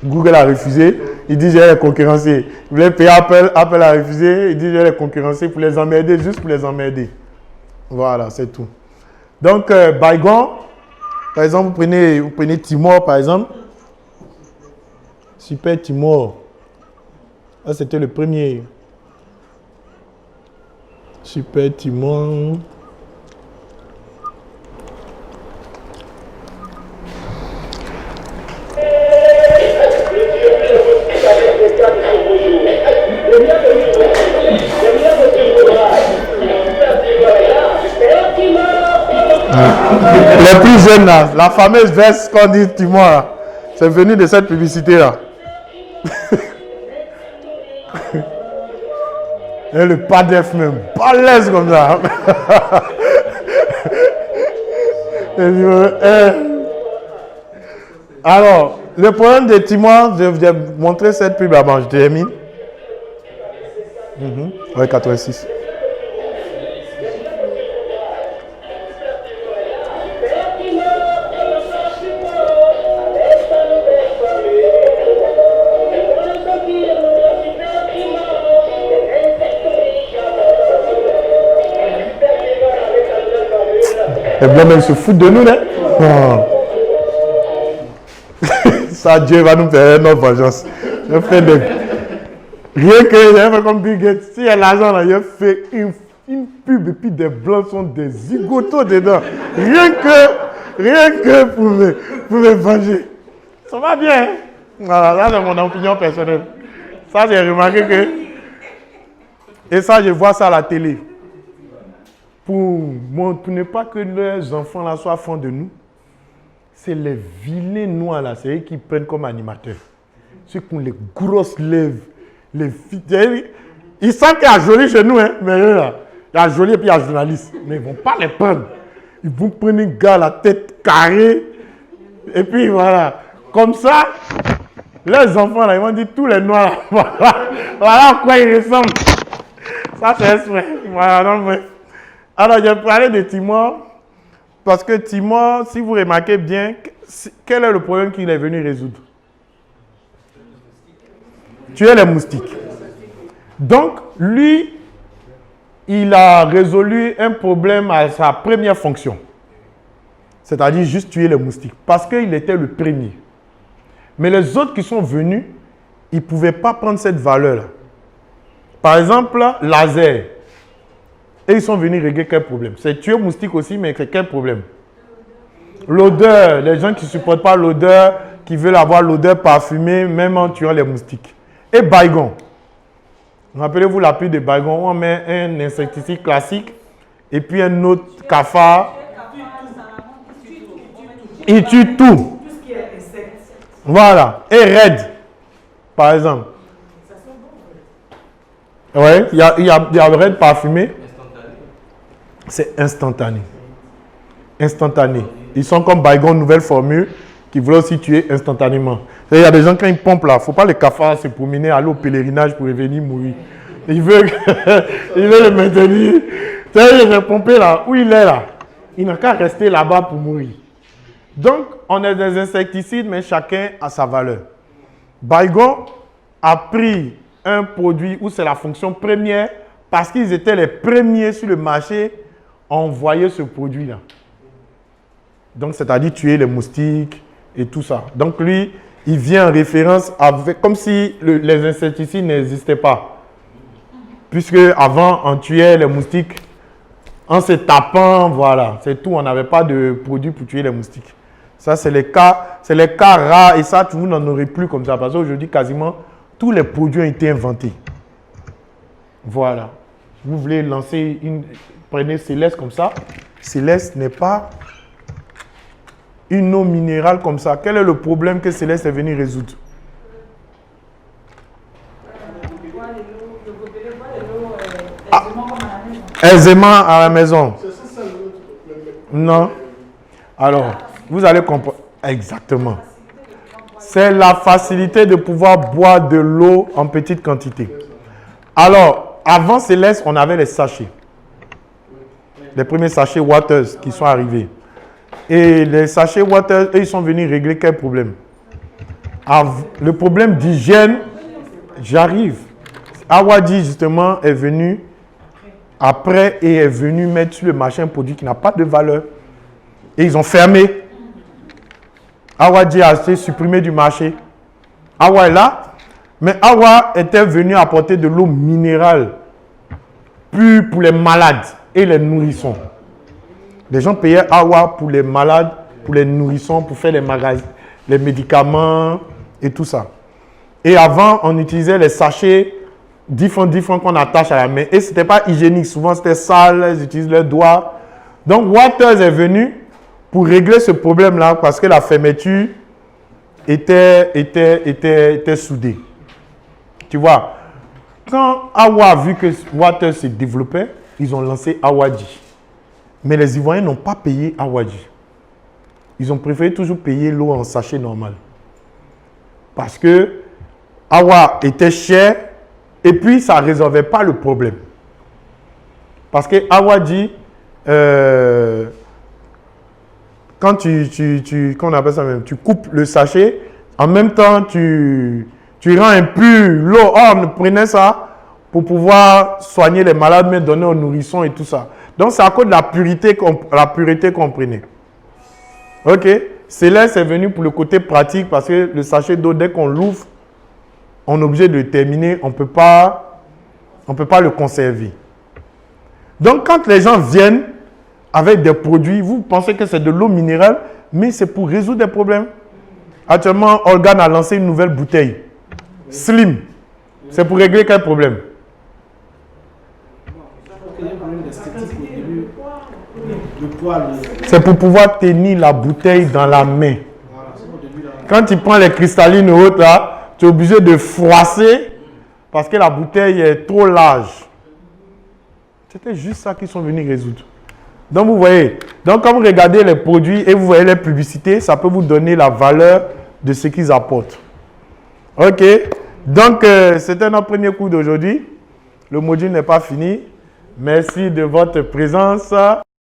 Google a refusé. Il dit je vais les concurrencer. Il voulait payer Apple. Apple a refusé. Il dit je vais les concurrencer pour les emmerder, juste pour les emmerder. Voilà, c'est tout. Donc, Baygon, par exemple, vous prenez Timor, par exemple. Super Timor. Ça, c'était le premier. Super Timor. Les plus jeunes là, la fameuse veste qu'on dit Timor là, c'est venu de cette publicité là. Et le padef même, pas l'aise comme ça. Alors, le problème de Timor, je vais vous montrer cette pub avant, je termine. Oui, 86. Les blancs même se foutent de nous, hein? Non. Ça, Dieu va nous faire notre vengeance. Je fais des... Rien que j'ai fait comme Bill Gates. S'il y a l'argent là, il fait une pub et puis des blancs sont des zigotos dedans. Rien que pour me venger. Ça va bien, hein? Voilà, ça c'est mon opinion personnelle. Ça, j'ai remarqué que... Et ça, je vois ça à la télé. Pour ne pas que leurs enfants là soient fans de nous, c'est les vilains noirs là, c'est eux qui prennent comme animateurs. Ceux qui ont les grosses lèvres, les filles. Ils savent qu'il y a joli chez nous, hein, mais eux là, il y a joli et puis il y a journaliste. Mais ils ne vont pas les prendre. Ils vont prendre un gars à la tête carrée. Et puis voilà. Comme ça, les enfants là, ils vont dire tous les noirs là, voilà à quoi ils ressemblent. Ça c'est exprès. Voilà, donc bref. Alors, je vais parler de Timor, parce que Timor, si vous remarquez bien, quel est le problème qu'il est venu résoudre? Tuer les moustiques. Donc, lui, il a résolu un problème à sa première fonction, c'est-à-dire juste tuer les moustiques, parce qu'il était le premier. Mais les autres qui sont venus, ils ne pouvaient pas prendre cette valeur-là. Par exemple, laser. Et ils sont venus régler quel problème? C'est tuer moustique aussi, mais c'est quel problème? L'odeur. Les gens qui ne supportent pas l'odeur, qui veulent avoir l'odeur parfumée, même en tuant les moustiques. Et Baygon. Rappelez-vous la pluie de Baygon, on met un insecticide classique et puis un autre cafard. Il tue tout. Tout ce qui est insecte. Voilà. Et Red, par exemple. Oui, il y a le Red parfumé. C'est instantané. Instantané. Ils sont comme Baygon, nouvelle formule, qui veulent aussi tuer instantanément. Il y a des gens, quand ils pompent là, il ne faut pas les cafards se promener, aller au pèlerinage pour revenir mourir. Ils veulent le maintenir. Tu sais, il est pompé là, où il est là. Il n'a qu'à rester là-bas pour mourir. Donc, on a des insecticides, mais chacun a sa valeur. Baygon a pris un produit où c'est la fonction première, parce qu'ils étaient les premiers sur le marché à envoyer ce produit-là. Donc, c'est-à-dire tuer les moustiques et tout ça. Donc, lui, il vient en référence avec, comme si les insecticides n'existaient pas. Puisque avant, on tuait les moustiques en se tapant, voilà, c'est tout. On n'avait pas de produit pour tuer les moustiques. Ça, c'est les cas rares et ça, vous n'en aurez plus comme ça. Parce qu'aujourd'hui, quasiment, tous les produits ont été inventés. Voilà. Vous voulez lancer prenez Céleste comme ça. Céleste n'est pas une eau minérale comme ça. Quel est le problème que Céleste est venu résoudre? Aisément à la maison. Non. Alors, vous allez comprendre. Exactement. C'est la facilité de pouvoir boire de l'eau en petite quantité. Alors, avant Céleste, on avait les sachets. Les premiers sachets Waters qui sont arrivés. Et les sachets Waters, eux, ils sont venus régler quel problème? Le problème d'hygiène, j'arrive. Awadi, justement, est venu après et est venu mettre sur le marché un produit qui n'a pas de valeur. Et ils ont fermé. Awadi a été supprimé du marché. Awa est là, mais Awa était venu apporter de l'eau minérale, pure pour les malades et les nourrissons. Les gens payaient Awa pour les malades, pour les nourrissons, pour faire les médicaments et tout ça. Et avant, on utilisait les sachets différents qu'on attache à la main. Et ce n'était pas hygiénique. Souvent, c'était sale, ils utilisent leurs doigts. Donc, Waters est venu pour régler ce problème-là parce que la fermeture était soudée. Tu vois, quand Awa a vu que Waters se développait, ils ont lancé Awadi. Mais les Ivoiriens n'ont pas payé Awadi. Ils ont préféré toujours payer l'eau en sachet normal. Parce que Awa était cher et puis ça ne résolvait pas le problème. Parce que Awadi, quand qu'on appelle ça même, tu coupes le sachet, en même temps tu rends impur l'eau. Oh, on prenait ça pour pouvoir soigner les malades, mais donner aux nourrissons et tout ça. Donc, c'est à cause de la pureté qu'on prenait. Ok. Céleste est venu pour le côté pratique parce que le sachet d'eau, dès qu'on l'ouvre, on est obligé de le terminer. On ne peut pas le conserver. Donc, quand les gens viennent avec des produits, vous pensez que c'est de l'eau minérale, mais c'est pour résoudre des problèmes. Actuellement, Olgan a lancé une nouvelle bouteille. Slim. C'est pour régler quel problème? C'est pour pouvoir tenir la bouteille dans la main. Quand tu prends les cristallines hautes là, tu es obligé de froisser parce que la bouteille est trop large. C'était juste ça qu'ils sont venus résoudre. Donc vous voyez, donc quand vous regardez les produits et vous voyez les publicités, ça peut vous donner la valeur de ce qu'ils apportent. Ok, donc c'était notre premier cours d'aujourd'hui. Le module n'est pas fini. Merci de votre présence.